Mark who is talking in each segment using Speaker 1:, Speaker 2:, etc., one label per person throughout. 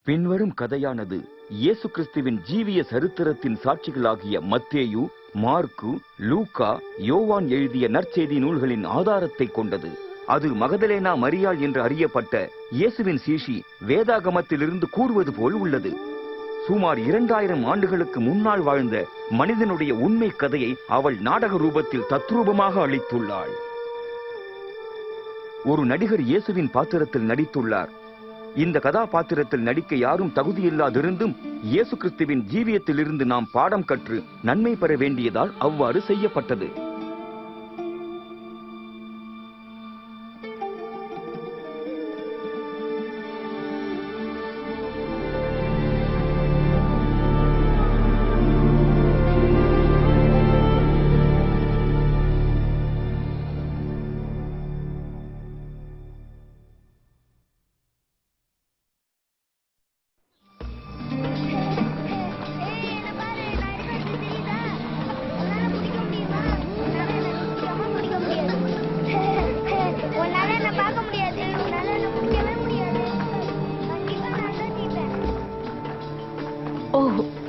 Speaker 1: பின்வரும் கதையானது இயேசு கிறிஸ்துவின் ஜீவிய சரித்திரத்தின் சாட்சிகளாகிய மத்தேயு, மார்க்கு, லூக்கா, யோவான் எழுதிய நற்செய்தி நூல்களின் ஆதாரத்தை கொண்டது. அது மகதலேனா மரியாள் என்று அறியப்பட்ட இயேசுவின் சீஷி வேதாகமத்திலிருந்து கூறுவது போல் உள்ளது. சுமார் 2000 ஆண்டுகளுக்கு முன்னால் வாழ்ந்த மனிதனுடைய உண்மை கதையை அவள் நாடக ரூபத்தில் தத்ரூபமாக அளித்துள்ளாள். ஒரு நடிகர் இயேசுவின் பாத்திரத்தில் நடித்துள்ளார். இந்த கதாபாத்திரத்தில் நடிக்க யாரும் தகுதியில்லாதிருந்தும் இயேசு கிறிஸ்துவின் ஜீவியத்திலிருந்து நாம் பாடம் கற்று நன்மை பெற வேண்டியதால் அவ்வாறு செய்யப்பட்டது.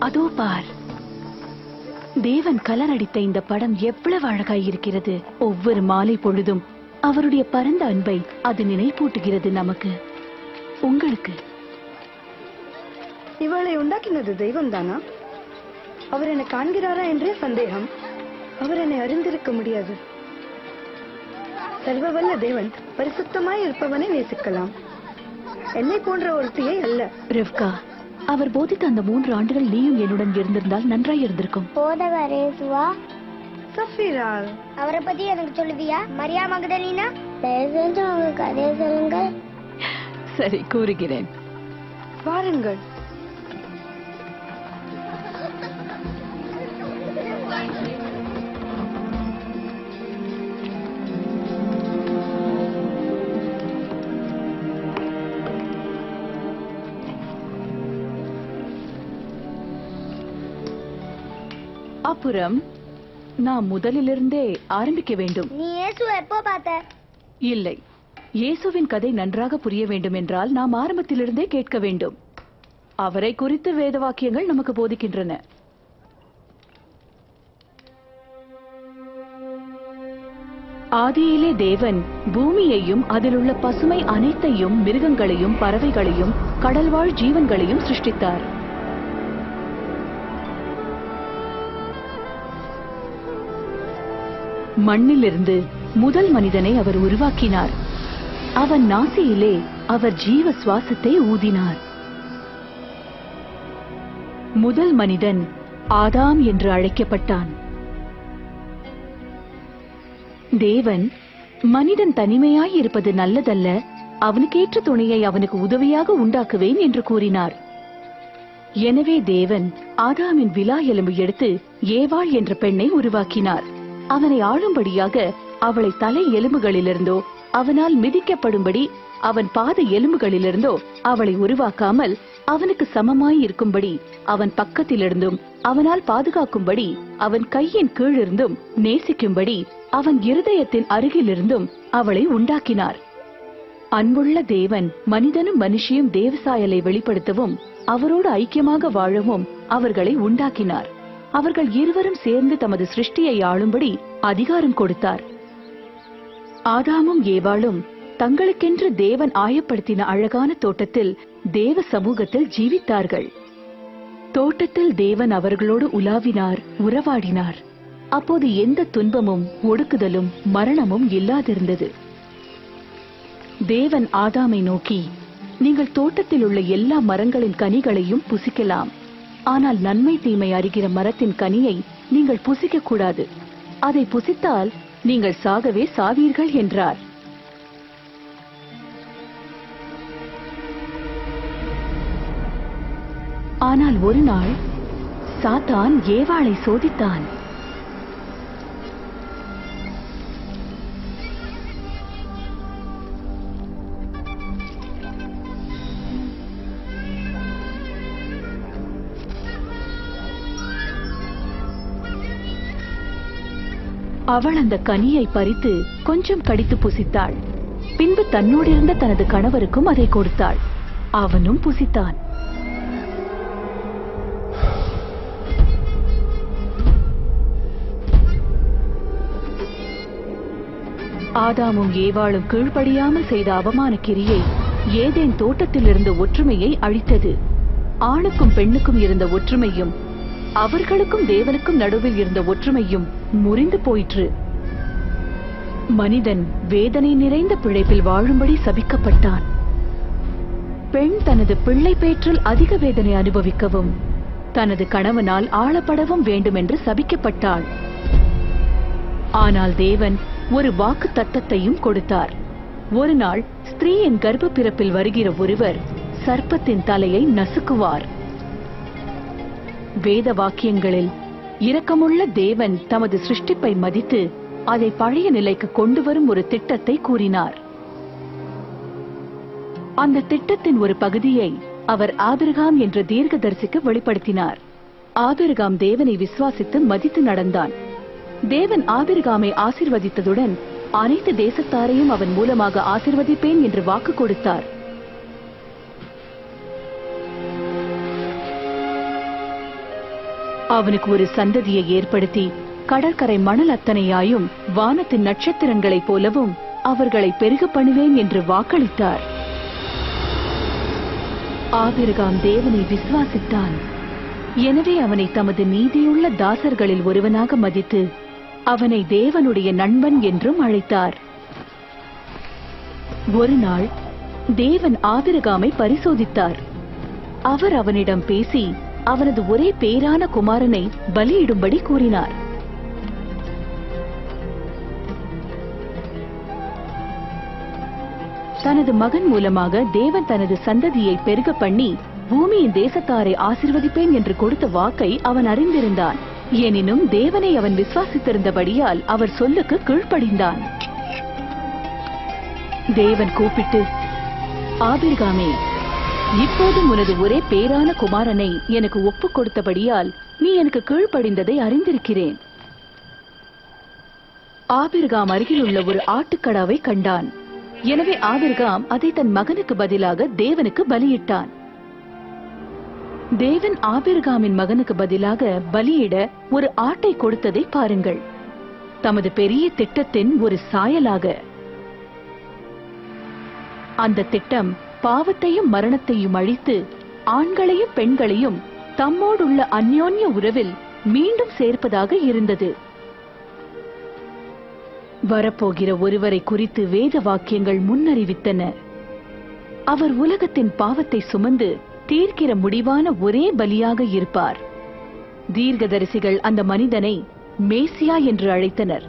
Speaker 2: அதோ பார், தேவன் கலரடித்த இந்த படம் எவ்வளவு அழகாயிருக்கிறது. ஒவ்வொரு மாலை பொழுதும் அவருடைய பரந்த அன்பை அது நினைப்பூட்டுகிறது நமக்கு, உங்களுக்கு.
Speaker 3: இவளை உண்டாக்கினது தெய்வம் தானா? அவர் என்னை காண்கிறாரா என்றே சந்தேகம். அவர் என்னை அறிந்திருக்க முடியாது. சர்வவல்ல தேவன் பரிசுத்தமாய் இருப்பவனை நேசிக்கலாம், என்னை போன்ற ஒருத்தியை அல்ல.
Speaker 2: ரெவ்கா, அவர் போதித்த அந்த 3 ஆண்டுகள் நீயும் என்னுடன் இருந்திருந்தால் நன்றாய் இருந்திருக்கும்.
Speaker 4: போதகர் இயேசுவா?
Speaker 3: சஃபீரா,
Speaker 4: அவரை பத்தி எனக்கு சொல்லுவியா? மரியா மகதலினா? தயவு செஞ்சு அவங்க கதையை சொல்லுங்க.
Speaker 2: சரி, கூறுகிறேன்.
Speaker 3: வாருங்கள்.
Speaker 2: அப்புறம் நான் முதலிலிருந்தே ஆரம்பிக்க வேண்டும்.
Speaker 4: நீ இயேசுவை எப்போ பார்த்த?
Speaker 2: இல்லை, இயேசுவின் கதை நன்றாக புரிய வேண்டும் என்றால் நாம் ஆரம்பத்திலிருந்தே கேட்க வேண்டும். அவரை குறித்து வேத வாக்கியங்கள் நமக்கு போதிக்கின்றன. ஆதியிலே தேவன் பூமியையும் அதிலுள்ள பசுமை அனைத்தையும், மிருகங்களையும், பறவைகளையும், கடல்வாழ் ஜீவன்களையும் சிருஷ்டித்தார். மண்ணிலிருந்து முதல் மனிதனை அவர் உருவாக்கினார். அவன் நாசியிலே அவர் ஜீவ சுவாசத்தை ஊதினார். முதல் மனிதன் ஆதாம் என்று அழைக்கப்பட்டான். தேவன் மனிதன் தனிமையாய் இருப்பது நல்லதல்ல, அவனுக்கேற்ற துணையை அவனுக்கு உதவியாக உண்டாக்குவேன் என்று கூறினார். எனவே தேவன் ஆதாமின் விலா எலும்பு எடுத்து ஏவாள் என்ற பெண்ணை உருவாக்கினார். அவனை ஆளும்படியாக அவளை தலை எலும்புகளிலிருந்தோ அவனால் மிதிக்கப்படும்படி அவன் பாத எலும்புகளிலிருந்தோ அவளை உருவாக்காமல் அவனுக்கு சமமாய் இருக்கும்படி அவன் பக்கத்திலிருந்தும் அவனால் பாதுகாக்கும்படி அவன் கையின் கீழிருந்தும் நேசிக்கும்படி அவன் இருதயத்தின் அருகிலிருந்தும் அவளை உண்டாக்கினார். அன்புள்ள தேவன் மனிதனும் மனுஷியும் தேவசாயலை வெளிப்படுத்தவும் அவரோடு ஐக்கியமாக வாழவும் அவர்களை உண்டாக்கினார். அவர்கள் இருவரும் சேர்ந்து தமது சிருஷ்டியை ஆளும்படி அதிகாரம் கொடுத்தார். ஆதாமும் ஏவாளும் தங்களுக்கென்று தேவன் ஆயப்படுத்தின அழகான தோட்டத்தில் தேவ சமூகத்தில் ஜீவித்தார்கள். தோட்டத்தில் தேவன் அவர்களோடு உலாவினார், உறவாடினார். அப்போது எந்த துன்பமும் ஒடுக்குதலும் மரணமும் இல்லாதிருந்தது. தேவன் ஆதாமை நோக்கி, நீங்கள் தோட்டத்தில் உள்ள எல்லா மரங்களின் கனிகளையும் புசிக்கலாம், ஆனால் நன்மை தீமை அறிகிற மரத்தின் கனியை நீங்கள் புசிக்க கூடாது, அதை புசித்தால் நீங்கள் சாகவே சாவீர்கள் என்றார். ஆனால் ஒரு நாள் சாத்தான் ஏவாளை சோதித்தான். அவள் அந்த கனியை பறித்து கொஞ்சம் கடித்து புசித்தாள். பின்பு தன்னோடிருந்த தனது கணவருக்கும் அதை கொடுத்தாள். அவனும் புசித்தான். ஆதாமும் ஏவாளும் கீழ்ப்படியாமல் செய்த அவமான கிரியை ஏதேன் தோட்டத்தில் இருந்த ஒற்றுமையை அழித்தது. ஆணுக்கும் பெண்ணுக்கும் இருந்த ஒற்றுமையும் அவர்களுக்கும் தேவனுக்கும் நடுவில் இருந்த ஒற்றுமையும் முறிந்து போயிற்று. மனிதன் வேதனை நிறைந்த பிழைப்பில் வாழும்படி சபிக்கப்பட்டான். பெண் தனது பிள்ளை பேற்றில் அதிக வேதனை அனுபவிக்கவும் தனது கணவனால் ஆளப்படவும் வேண்டும் என்று சபிக்கப்பட்டாள். ஆனால் தேவன் ஒரு வாக்கு தத்தத்தையும் கொடுத்தார். ஒரு நாள் ஸ்திரீயின் கர்ப்ப பிறப்பில் வருகிற ஒருவர் சர்ப்பத்தின் தலையை நசுக்குவார். வேத வாக்கியங்களில் இரக்கமுள்ள தேவன் தமது சிருஷ்டிப்பை மதித்து அதை பழைய நிலைக்கு கொண்டு வரும் ஒரு திட்டத்தை கூறினார். அந்த திட்டத்தின் ஒரு பகுதியை அவர் ஆபிரகாம் என்ற தீர்க்கதரிசிக்கு வெளிப்படுத்தினார். ஆபிரகாம் தேவனை விசுவாசித்து மதித்து நடந்தான். தேவன் ஆபிரகாமை ஆசீர்வதித்ததுடன் அனைத்து தேசத்தாரையும் அவன் மூலமாக ஆசீர்வதிப்பேன் என்று வாக்கு கொடுத்தார். அவனுக்கு ஒரு சந்ததியை ஏற்படுத்தி கடற்கரை மணல் அத்தனையாயும் வானத்தின் நட்சத்திரங்களைப் போலவும் அவர்களை பெருக பண்ணுவேன் என்று வாக்களித்தார். ஆபிரகாம் தேவனை விசுவாசித்தான். எனவே அவனை தமது நீதியுள்ள தாசர்களில் ஒருவனாக மதித்து அவனை தேவனுடைய நண்பன் என்றும் அழைத்தார். ஒரு நாள் தேவன் ஆபிரகாமை பரிசோதித்தார். அவர் அவனிடம் பேசி அவனது ஒரே பேரான குமாரனை பலியிடும்படி கூறினார். தனது மகன் மூலமாக தேவன் தனது சந்ததியை பெருக பண்ணி பூமியின் தேசத்தாரை ஆசீர்வதிப்பேன் என்று கொடுத்த வாக்கை அவன் அறிந்திருந்தான். எனினும் தேவனை அவன் விசுவாசித்திருந்தபடியால் அவர் சொல்லுக்கு கீழ்ப்படிந்தான். தேவன் கூப்பிட்டு, ஆபிரகாமே, இப்போதும் உனது ஒரே பேரான குமாரனை எனக்கு ஒப்புக் கொடுத்தபடியால் நீ எனக்கு கீழ்ப்படிந்ததை அறிந்திருக்கிறேன். ஆபிரகாம் அருகிலுள்ள ஒரு ஆட்டுக்கடாவை கண்டான். எனவே ஆபிரகாம் அதை தன் மகனுக்கு பதிலாக தேவனுக்கு பலியிட்டான். தேவன் ஆபிரகாமின் மகனுக்கு பதிலாக பலியிட ஒரு ஆட்டை கொடுத்ததை பாருங்கள். தமது பெரிய திட்டத்தின் ஒரு சாயலாக. அந்த திட்டம் பாவத்தையும் மரணத்தையும் அழித்து ஆண்களையும் பெண்களையும் தம்மோடுள்ள அந்யோன்ய உறவில் மீண்டும் சேர்ப்பதாக இருந்தது. வரப்போகிற ஒருவரை குறித்து வேத வாக்கியங்கள் முன்னறிவித்தன. அவர் உலகத்தின் பாவத்தை சுமந்து தீர்க்கிற முடிவான ஒரே பலியாக இருப்பார். தீர்க்கதரிசிகள் அந்த மனிதனை மேசியா என்று அழைத்தனர்.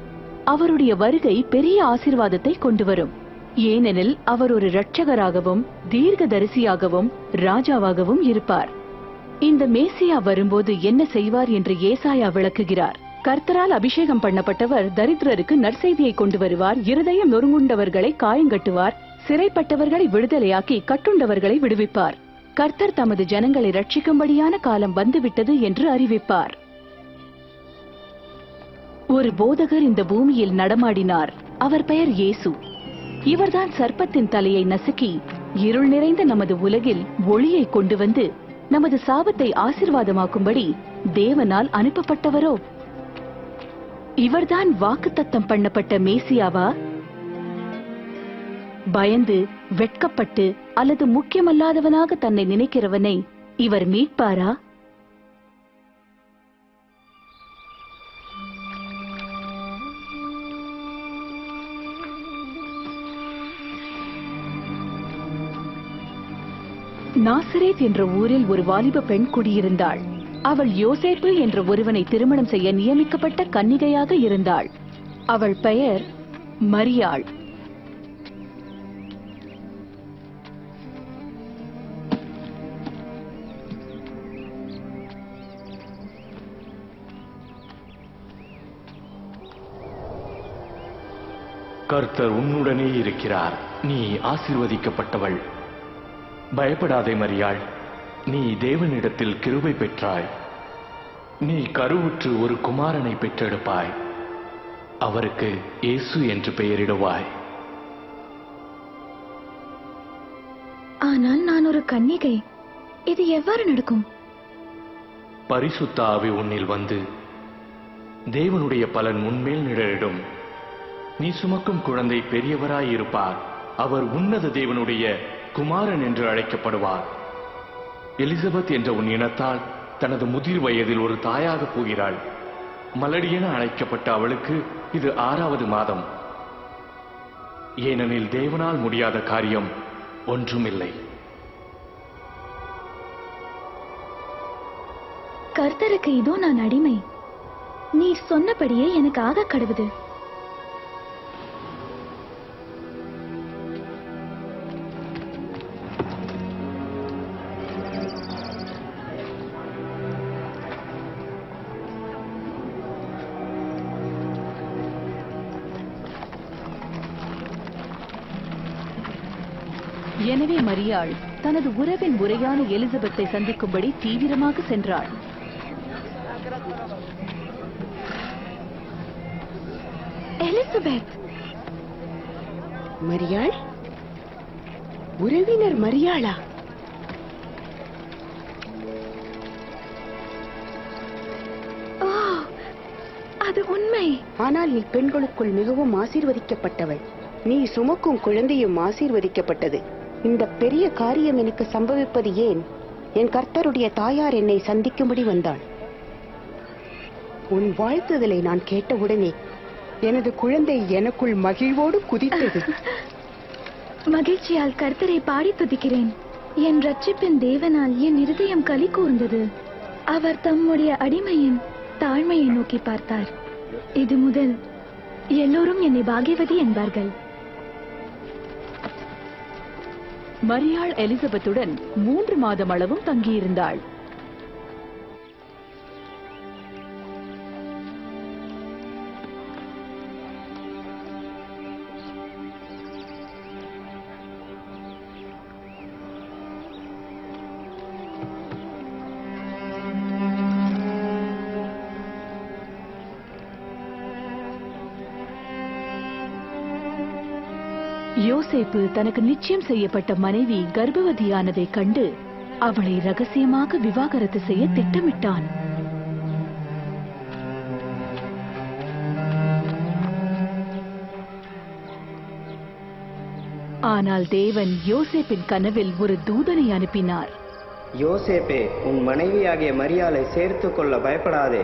Speaker 2: அவருடைய வருகை பெரிய ஆசீர்வாதத்தை கொண்டு வரும். ஏனெனில் அவர் ஒரு இரட்சகராகவும் தீர்க்கதரிசியாகவும் ராஜாவாகவும் இருப்பார். இந்த மேசியா வரும்போது என்ன செய்வார் என்று ஏசாயா விளக்குகிறார். கர்த்தரால் அபிஷேகம் பண்ணப்பட்டவர் தரித்திரருக்கு நற்செய்தியை கொண்டு வருவார். இருதயம் நொறுங்குண்டவர்களை காயங்கட்டுவார். சிறைப்பட்டவர்களை விடுதலையாக்கி கட்டுண்டவர்களை விடுவிப்பார். கர்த்தர் தமது ஜனங்களை ரட்சிக்கும்படியான காலம் வந்துவிட்டது என்று அறிவிப்பார். ஒரு போதகர் இந்த பூமியில் நடமாடினார். அவர் பெயர் இயேசு. இவர்தான் சர்ப்பத்தின் தலையை நசுக்கி இருள் நிறைந்த நமது உலகில் ஒளியை கொண்டு வந்து நமது சாபத்தை ஆசீர்வாதமாக்கும்படி தேவனால் அனுப்பப்பட்டவரோ? இவர்தான் வாக்குத்தத்தம் பண்ணப்பட்ட மேசியாவா? பயந்து வெட்கப்பட்டு அல்லது முக்கியமல்லாதவனாக தன்னை நினைக்கிறவனை இவர் மீட்பாரா? நாசரேத் என்ற ஊரில் ஒரு வாலிப பெண் குடியிருந்தாள். அவள் யோசேப்பு என்ற ஒருவனை திருமணம் செய்ய நியமிக்கப்பட்ட கன்னிகையாக இருந்தாள். அவள் பெயர் மரியாள்.
Speaker 5: கர்த்தர் உன்னுடனே இருக்கிறார். நீ ஆசீர்வதிக்கப்பட்டவள். பயப்படாதே மரியாள், நீ தேவனிடத்தில் கிருபை பெற்றாய். நீ கருவுற்று ஒரு குமாரனை பெற்றெடுப்பாய். அவருக்கு இயேசு என்று பெயரிடுவாய்.
Speaker 3: ஆனால் நான் ஒரு கன்னிகை, இது எவ்வாறு நடக்கும்?
Speaker 5: பரிசுத்த ஆவி உன்னில் வந்து தேவனுடைய பலன் உன்மேல் நிழலிடும். நீ சுமக்கும் குழந்தை பெரியவராய் இருப்பார். அவர் உன்னத தேவனுடைய குமாரன் என்று அழைக்கப்படுவார். எலிசபெத் என்ற உன் இனத்தால் தனது முதிர் வயதில் ஒரு தாயாக போகிறாள். மலடி என அழைக்கப்பட்ட அவளுக்கு இது 6வது மாதம். ஏனெனில் தேவனால் முடியாத காரியம் ஒன்றுமில்லை.
Speaker 6: கர்த்தருக்கு இதோ நான் அடிமை. நீர் சொன்னபடியே எனக்கு ஆக கடவுது.
Speaker 2: எனவே மரியாள் தனது உறவின் முறையான எலிசபெத்தை சந்திக்கும்படி தீவிரமாக சென்றாள்.
Speaker 6: எலிசபெத்,
Speaker 7: மரியாள், உறவினர் மரியாளா?
Speaker 6: ஓ, அது உண்மை.
Speaker 7: ஆனால் நீ பெண்களுக்குள் மிகவும் ஆசீர்வதிக்கப்பட்டவள். நீ சுமக்கும் குழந்தையும் ஆசீர்வதிக்கப்பட்டது. இந்த பெரிய காரியம் எனக்கு சம்பவிப்பது ஏன்? என் கர்த்தருடைய தாயார் என்னை சந்திக்கும்படி வந்தாள். உன் வாழ்த்துதலை நான் கேட்டவுடனே எனது குழந்தை எனக்குள் மகிழ்வோடு குதித்தது.
Speaker 6: மகிழ்ச்சியால் கர்த்தரை பாடி துதிக்கிறேன். என் ரட்சிப்பின் தேவனால் என் இருதயம் களி கூர்ந்தது. அவர் தம்முடைய அடிமையின் தாழ்மையை நோக்கி பார்த்தார். இது முதல் எல்லோரும் என்னை பாகியவதி என்பார்கள்.
Speaker 2: மரியாள் எலிசபெத்துடன் 3 மாதம் அளவும் தங்கியிருந்தாள். யோசேப்பு தனக்கு நிச்சயம் செய்யப்பட்ட மனைவி கர்ப்பவதியானதை கண்டு அவளை ரகசியமாக விவாகரத்து செய்ய திட்டமிட்டான். ஆனால் தேவன் யோசேப்பின் கனவில் ஒரு தூதனை அனுப்பினார்.
Speaker 8: யோசேப்பே, உன் மனைவியாகிய மரியாளை சேர்த்துக் கொள்ள பயப்படாதே.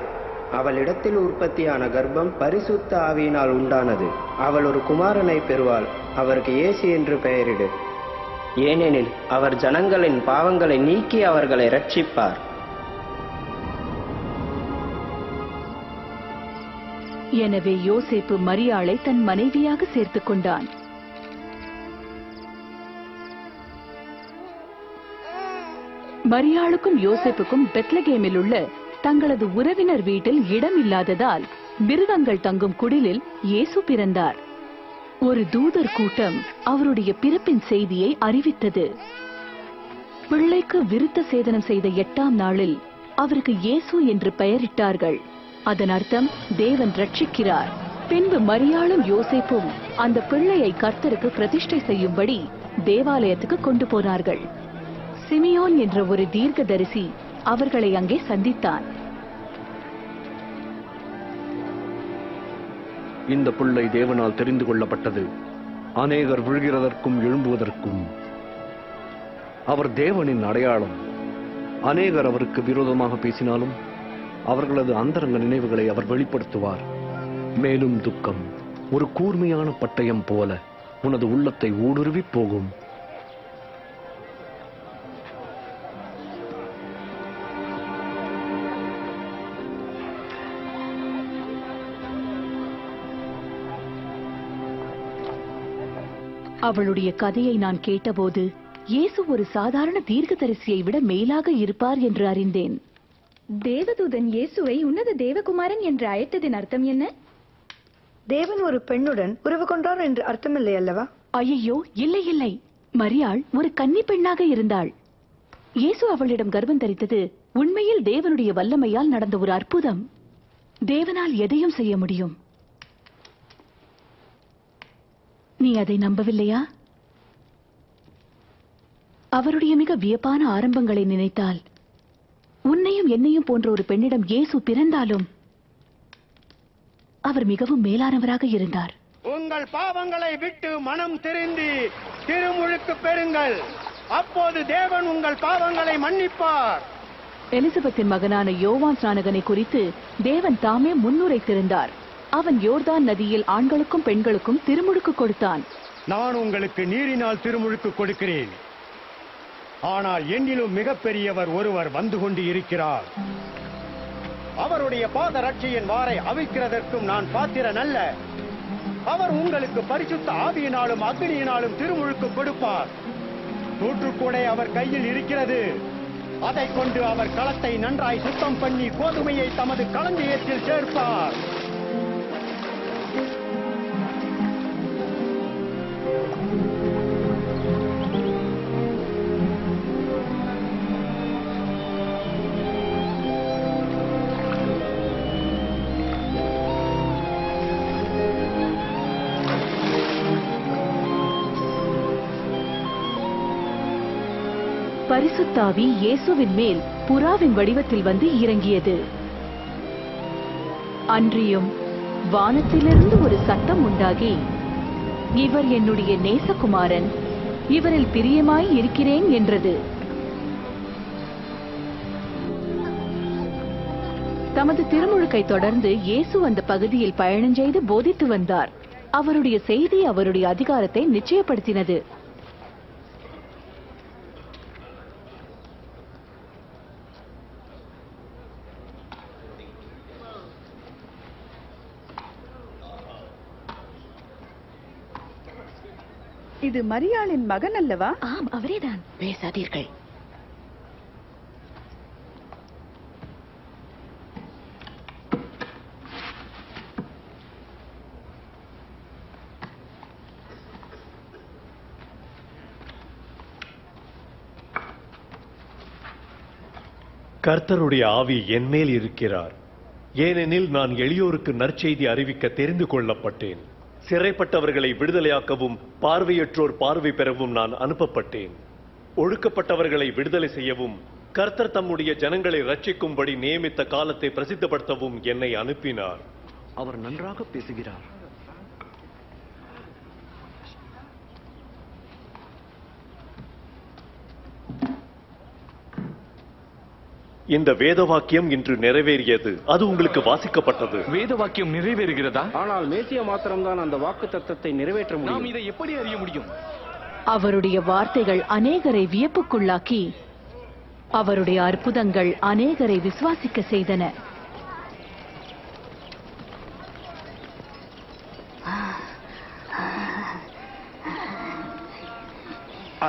Speaker 8: அவளிடத்தில் உற்பத்தியான கர்ப்பம் பரிசுத்த ஆவியினால் உண்டானது. அவள் ஒரு குமாரனை பெறுவாள். அவருக்கு இயேசு என்று பெயரிடு. ஏனெனில் அவர் ஜனங்களின் பாவங்களை நீக்கி அவர்களை ரட்சிப்பார்.
Speaker 2: எனவே யோசேப்பு மரியாளை தன் மனைவியாக சேர்த்துக் கொண்டான். மரியாளுக்கும் யோசேப்புக்கும் பெத்லகேமில் உள்ள தங்களது உறவினர் வீட்டில் இடம் இல்லாததால் மிருகங்கள் தங்கும் குடிலில் இயேசு பிறந்தார். ஒரு தூதர் கூட்டம் அவருடைய பிறப்பின் செய்தியை அறிவித்தது. பிள்ளைக்கு விருத்த சேதனம் செய்த 8ஆம் நாளில் அவருக்கு இயேசு என்று பெயரிட்டார்கள். அதன் அர்த்தம் தேவன் ரட்சிக்கிறார். பின்பு மரியாளும் யோசேப்பும் அந்த பிள்ளையை கர்த்தருக்கு பிரதிஷ்டை செய்யும்படி தேவாலயத்துக்கு கொண்டு போனார்கள். சிமியோன் என்ற ஒரு தீர்க்கதரிசி அவர்களை அங்கே சந்தித்தான்.
Speaker 9: இந்த பிள்ளை தேவனால் தெரிந்து கொள்ளப்பட்டது, அநேகர் விழுகிறதற்கும் எழும்புவதற்கும். அவர் தேவனின் அடையாளம். அநேகர் அவருக்கு விரோதமாக பேசினாலும் அவர்களது அந்தரங்க நினைவுகளை அவர் வெளிப்படுத்துவார். மேலும் துக்கம் ஒரு கூர்மையான பட்டயம் போல உனது உள்ளத்தை ஊடுருவி போகும்.
Speaker 2: அவளுடைய கதையை நான் கேட்டபோது இயேசு ஒரு சாதாரண தீர்க்கதரிசியை விட மேலாக இருப்பார் என்று அறிந்தேன்.
Speaker 6: தேவதூதன் இயேசுவை உன்னத தேவகுமாரன் என்று அழைத்ததின் அர்த்தம் என்ன?
Speaker 3: தேவன் ஒரு பெண்ணுடன் உறவு கொண்டார் என்று அர்த்தமில்லை அல்லவா?
Speaker 2: ஐயோ, இல்லை இல்லை. மரியாள் ஒரு கன்னி பெண்ணாக இருந்தாள். இயேசு அவளிடம் கர்ப்பம் தரித்தது உண்மையில் தேவனுடைய வல்லமையால் நடந்த ஒரு அற்புதம். தேவனால் எதையும் செய்ய முடியும். நீ அதை நம்பவில்லையா? அவருடைய மிக வியப்பான ஆரம்பங்களை நினைத்தால், உன்னையும் என்னையும் போன்ற ஒரு பெண்ணிடம் இயேசு பிறந்தாலும் அவர் மிகவும் மேலானவராக இருந்தார்.
Speaker 8: உங்கள் பாவங்களை விட்டு மனம் திருந்தி திருமுழுக்கு பெறுங்கள். அப்போது தேவன் உங்கள் பாவங்களை மன்னிப்பார்.
Speaker 2: எலிசபெத்தின் மகனான யோவான் ஸ்நானகனை குறித்து தேவன் தாமே முன்னுரைத்திருந்தார். அவன் யோர்தான் நதியில் ஆண்களுக்கும் பெண்களுக்கும் திருமுழுக்கு கொடுத்தான்.
Speaker 10: நான் உங்களுக்கு நீரினால் திருமுழுக்கு கொடுக்கிறேன். ஆனால் என்னிலும் மிகப்பெரியவர் ஒருவர் வந்து கொண்டு இருக்கிறார். அவருடைய பாதரட்சையின் வாரை அவிழ்க்கிறதற்கும் நான் பாத்திரன் அல்ல. அவர் உங்களுக்கு பரிசுத்த ஆவியினாலும் அக்னியினாலும் திருமுழுக்கு கொடுப்பார். தூற்றுக்கூடை அவர் கையில் இருக்கிறது. அதை கொண்டு அவர் களத்தை நன்றாய் சுத்தம் பண்ணி கோதுமையை தமது களஞ்சியத்தில் சேர்ப்பார்.
Speaker 2: பரிசுத்தாவி இயேசுவின் மேல் புறாவின் வடிவத்தில் வந்து இறங்கியது. அன்றியும் வானத்திலிருந்து ஒரு சத்தம் உண்டாகி, இவர் என்னுடைய நேசகுமாரன், இவரில் பிரியமாய் இருக்கிறேன் என்றது. தமது திருமுழுக்கை தொடர்ந்து இயேசு அந்த பகுதியில் பயணஞ்செய்து போதித்து வந்தார். அவருடைய செய்தி அவருடைய அதிகாரத்தை நிச்சயப்படுத்தினது.
Speaker 11: இது மரியாளின் மகன் அல்லவா?
Speaker 2: ஆம், அவரேதான்.
Speaker 7: பேசாதீர்கள்.
Speaker 10: கர்த்தருடைய ஆவி என்மேல் இருக்கிறார். ஏனெனில் நான் எளியோருக்கு நற்செய்தி அறிவிக்க தெரிந்து கொள்ளப்பட்டேன். சிறைப்பட்டவர்களை விடுதலையாக்கவும் பார்வையற்றோர் பார்வை பெறவும் நான் அனுப்பப்பட்டேன். ஒடுக்கப்பட்டவர்களை விடுதலை செய்யவும் கர்த்தர் தம்முடைய ஜனங்களை ரட்சிக்கும்படி நியமித்த காலத்தை பிரசித்தப்படுத்தவும் என்னை அனுப்பினார்.
Speaker 9: அவர் நன்றாக பேசுகிறார்.
Speaker 10: இந்த வேத வாக்கியம் இன்று நிறைவேறியது. அது உங்களுக்கு வாசிக்கப்பட்டது.
Speaker 5: வேத வாக்கியம் நிறைவேறுகிறதா?
Speaker 8: ஆனால் மேசியா மாத்திரம்தான் அந்த வாக்கு தத்தத்தை நிறைவேற்ற முடியும்.
Speaker 5: நாம் இதை எப்படி அறிய முடியும்?
Speaker 2: அவருடைய வார்த்தைகள் அநேகரை வியப்புக்குள்ளாக்கி அவருடைய அற்புதங்கள் அநேகரை விசுவாசிக்க செய்தன.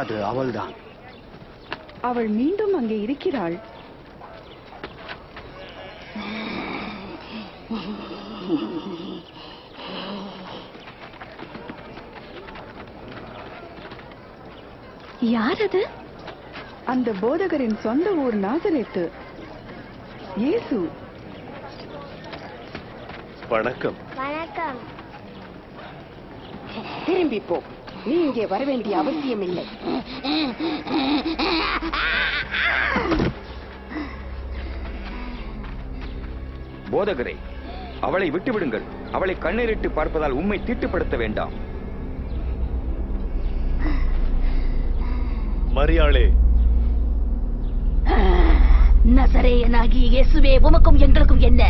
Speaker 9: அது அவள்தான்.
Speaker 11: அவள் மீண்டும் அங்கே இருக்கிறாள்.
Speaker 6: யார் அது?
Speaker 11: அந்த போதகரின் சொந்த ஊர் நாசரேத்து. இயேசு.
Speaker 10: வணக்கம்.
Speaker 4: வணக்கம்.
Speaker 7: திரும்பி போ. நீ இங்கே வர வேண்டிய அவசியம் இல்லை.
Speaker 1: போதகரே, அவளை விட்டுவிடுங்கள். அவளை கண்ணீரிட்டு பார்ப்பதால் உம்மை தீட்டுப்படுத்த வேண்டாம்.
Speaker 10: மரியாளே,
Speaker 2: நசரேயனாகிய இயேசுவே, உமக்கும் எங்களுக்கும் என்ன?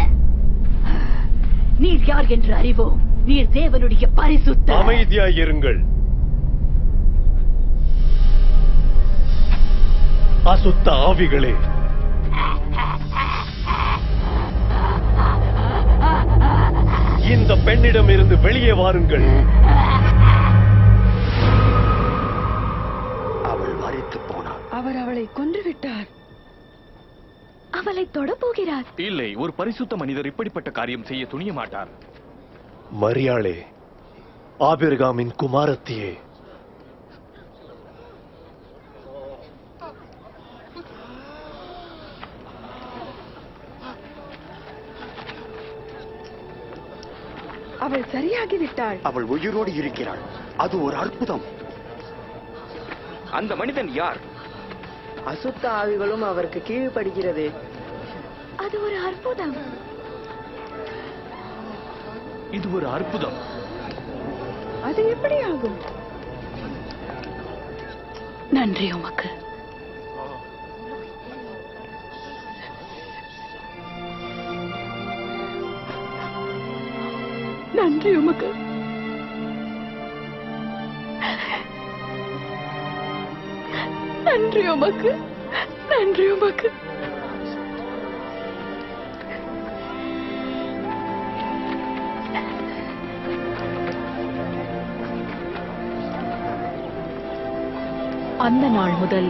Speaker 2: நீர் யார் என்று அறிவோம். நீர் தேவனுடைய பரிசுத்த.
Speaker 10: அமைதியாயிருங்கள். அசுத்த ஆவிகளே, இந்த பெண்ணிடம் இருந்து வெளியே வாருங்கள்.
Speaker 9: அவள் மரித்து போனாள்.
Speaker 11: அவர் அவளை கொன்றுவிட்டார்.
Speaker 6: அவளை தொடப்போகிறார்.
Speaker 5: இல்லை, ஒரு பரிசுத்த மனிதர் இப்படிப்பட்ட காரியம் செய்ய துணிய மாட்டார்.
Speaker 10: மரியாளே, ஆபிரகாமின் குமாரத்தியே,
Speaker 11: அவள் சரியாகிவிட்டாள்.
Speaker 9: அவள் உயிரோடு இருக்கிறாள். அது ஒரு அற்புதம்.
Speaker 1: அந்த மனிதன் யார்?
Speaker 8: அசுத்த ஆவிகளும் அவருக்கு கீழ்ப்படுகிறது.
Speaker 6: அது ஒரு அற்புதம்.
Speaker 5: இது ஒரு அற்புதம்.
Speaker 11: அது எப்படி ஆகும்?
Speaker 2: நன்றி உமக்கு. நன்றி உமக்கு. நன்றி உமக்கு. நன்றி உமக்கு. அந்த நாள் முதல்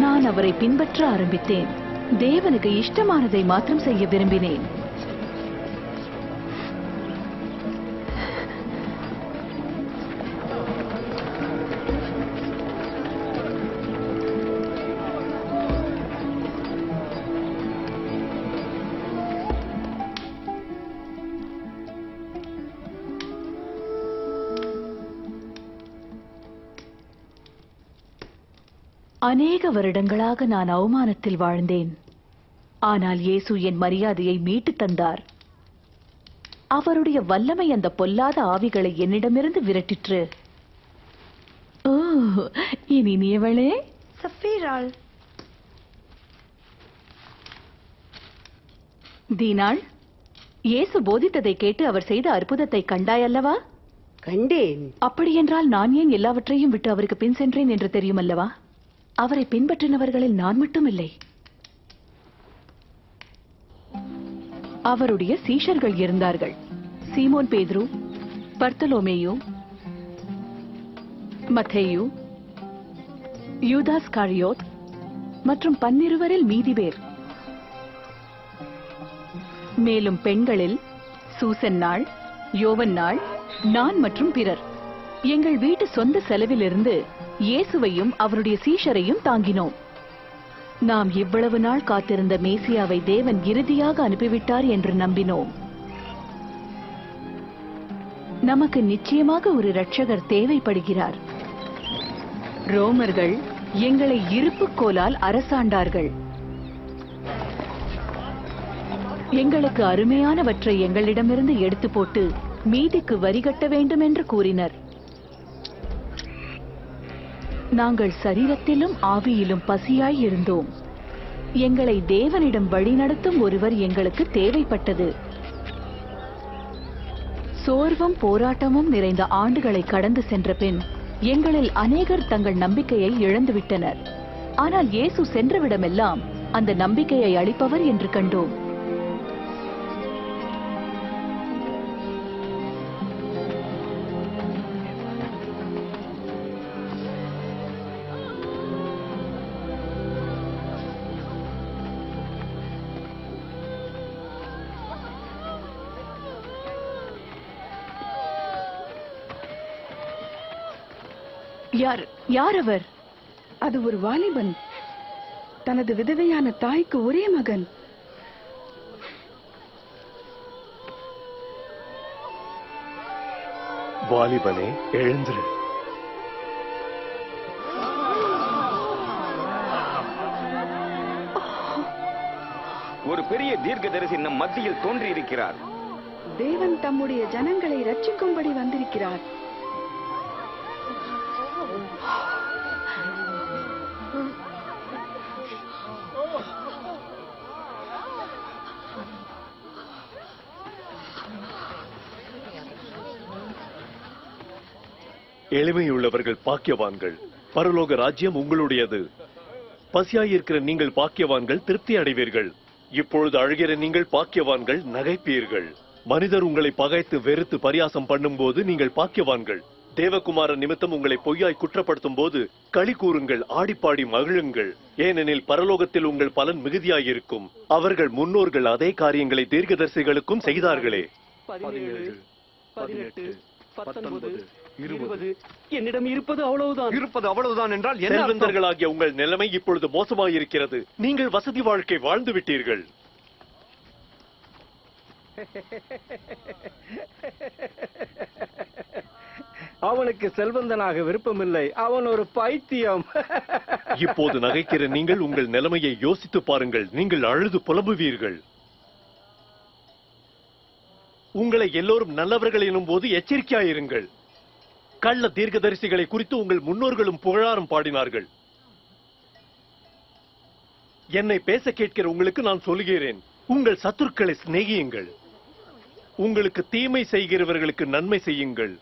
Speaker 2: நான் அவரை பின்பற்ற ஆரம்பித்தேன். தேவனுக்கு இஷ்டமானதை மாத்திரம் செய்ய விரும்பினேன். அநேக வருடங்களாக நான் அவமானத்தில் வாழ்ந்தேன். ஆனால் இயேசு என் மரியாதையை மீட்டு தந்தார். அவருடைய வல்லமை அந்த பொல்லாத ஆவிகளை என்னிடமிருந்து விரட்டிற்று. ஓ, இனி நீவளே
Speaker 3: சஃபீராள்.
Speaker 2: தீனாள், இயேசு போதித்ததை கேட்டு அவர் செய்த அற்புதத்தை கண்டாயல்லவா?
Speaker 7: கண்டேன்.
Speaker 2: அப்படியென்றால் நான் ஏன் எல்லாவற்றையும் விட்டு அவருக்கு பின் சென்றேன் என்று தெரியுமல்லவா? அவரை பின்பற்றினவர்களில் நான் மட்டும் இல்லை. அவருடைய சீஷர்கள் இருந்தார்கள். சீமோன் பேதுரு, பர்த்தலோமேயு, மத்தேயு, யூதாஸ் காரியோத் மற்றும் 12 மீதி பேர். மேலும் பெண்களில் சூசன்னாள், யோவன்னாள், நான் மற்றும் பிறர். எங்கள் வீட்டு சொந்த செலவிலிருந்து இயேசுவையும் அவருடைய சீஷரையும் தாங்கினோம். நாம் இவ்வளவு நாள் காத்திருந்த மேசியாவை தேவன் இறுதியாக அனுப்பிவிட்டார் என்று நம்பினோம். நமக்கு நிச்சயமாக ஒரு இரட்சகர் தேவைப்படுகிறார். ரோமர்கள் எங்களை இருப்புக்கோலால் அரசாண்டார்கள். எங்களுக்கு அருமையானவற்றை எங்களிடமிருந்து எடுத்து போட்டு மீதிக்கு வரி கட்ட வேண்டும் என்று கூறினர். நாங்கள் சரீரத்திலும் ஆவியிலும் பசியாய் இருந்தோம். எங்களை தேவனிடம் வழிநடத்தும் ஒருவர் எங்களுக்கு தேவைப்பட்டது. சோர்வும் போராட்டமும் நிறைந்த ஆண்டுகளை கடந்து சென்ற பின் எங்களில் அநேகர் தங்கள் நம்பிக்கையை இழந்துவிட்டனர். ஆனால் இயேசு சென்றவிடமெல்லாம் அந்த நம்பிக்கையை அளிப்பவர் என்று கண்டோம். யார் அவர்?
Speaker 11: அது ஒரு வாலிபன். தனது விதவையான தாய்க்கு ஒரே மகன்.
Speaker 5: வாலிபனே, எழுந்திரு.
Speaker 1: ஒரு பெரிய தீர்க்கதரிசி நம் மத்தியில் தோன்றியிருக்கிறார்.
Speaker 11: தேவன் தம்முடைய ஜனங்களை ரட்சிக்கும்படி வந்திருக்கிறார்.
Speaker 12: எளிமையுள்ளவர்கள் பாக்கியவான்கள், பரலோக ராஜ்யம் உங்களுடையது. பசியாயிருக்கிற நீங்கள் பாக்கியவான்கள், திருப்தி அடைவீர்கள். இப்பொழுது அழுகிற நீங்கள் பாக்கியவான்கள், நகைப்பீர்கள். மனிதர் உங்களை பகைத்து வெறுத்து பரியாசம் பண்ணும் போது நீங்கள் பாக்கியவான்கள். தேவகுமார நிமித்தம் உங்களை பொய்யாய் குற்றப்படுத்தும் போது களி கூறுங்கள், ஆடிப்பாடி மகிழுங்கள். ஏனெனில் பரலோகத்தில் உங்கள் பலன் மிகுதியாயிருக்கும். அவர்கள் முன்னோர்கள் அதே காரியங்களை தீர்க்கதரிசிகளுக்கும் செய்தார்களே.
Speaker 9: 17, 18, 19, 20 என்னிடம் இருப்பது அவ்வளவுதான் என்றால்
Speaker 12: செல்வந்தர்களாகிய உங்கள் நிலைமை இப்பொழுது மோசமாயிருக்கிறது. நீங்கள் வசதி வாழ்க்கை வாழ்ந்து விட்டீர்கள்.
Speaker 10: அவனுக்கு செல்வந்தனாக விருப்பமில்லை. அவன் ஒரு பைத்தியம்.
Speaker 12: இப்போது நகைக்கிற நீங்கள் உங்கள் நிலைமையை யோசித்து பாருங்கள். நீங்கள் அழுது புலம்புவீர்கள். உங்களை எல்லோரும் நல்லவர்கள் எனும் போது எச்சரிக்கையாயிருங்கள். கள்ள தீர்க்கதரிசிகளை குறித்து உங்கள் முன்னோர்களும் புகழாரம் பாடினார்கள். என்னை பேச கேட்கிற உங்களுக்கு நான் சொல்கிறேன், உங்கள் சத்துருக்களை சிநேகியுங்கள், உங்களுக்கு தீமை செய்கிறவர்களுக்கு நன்மை செய்யுங்கள்,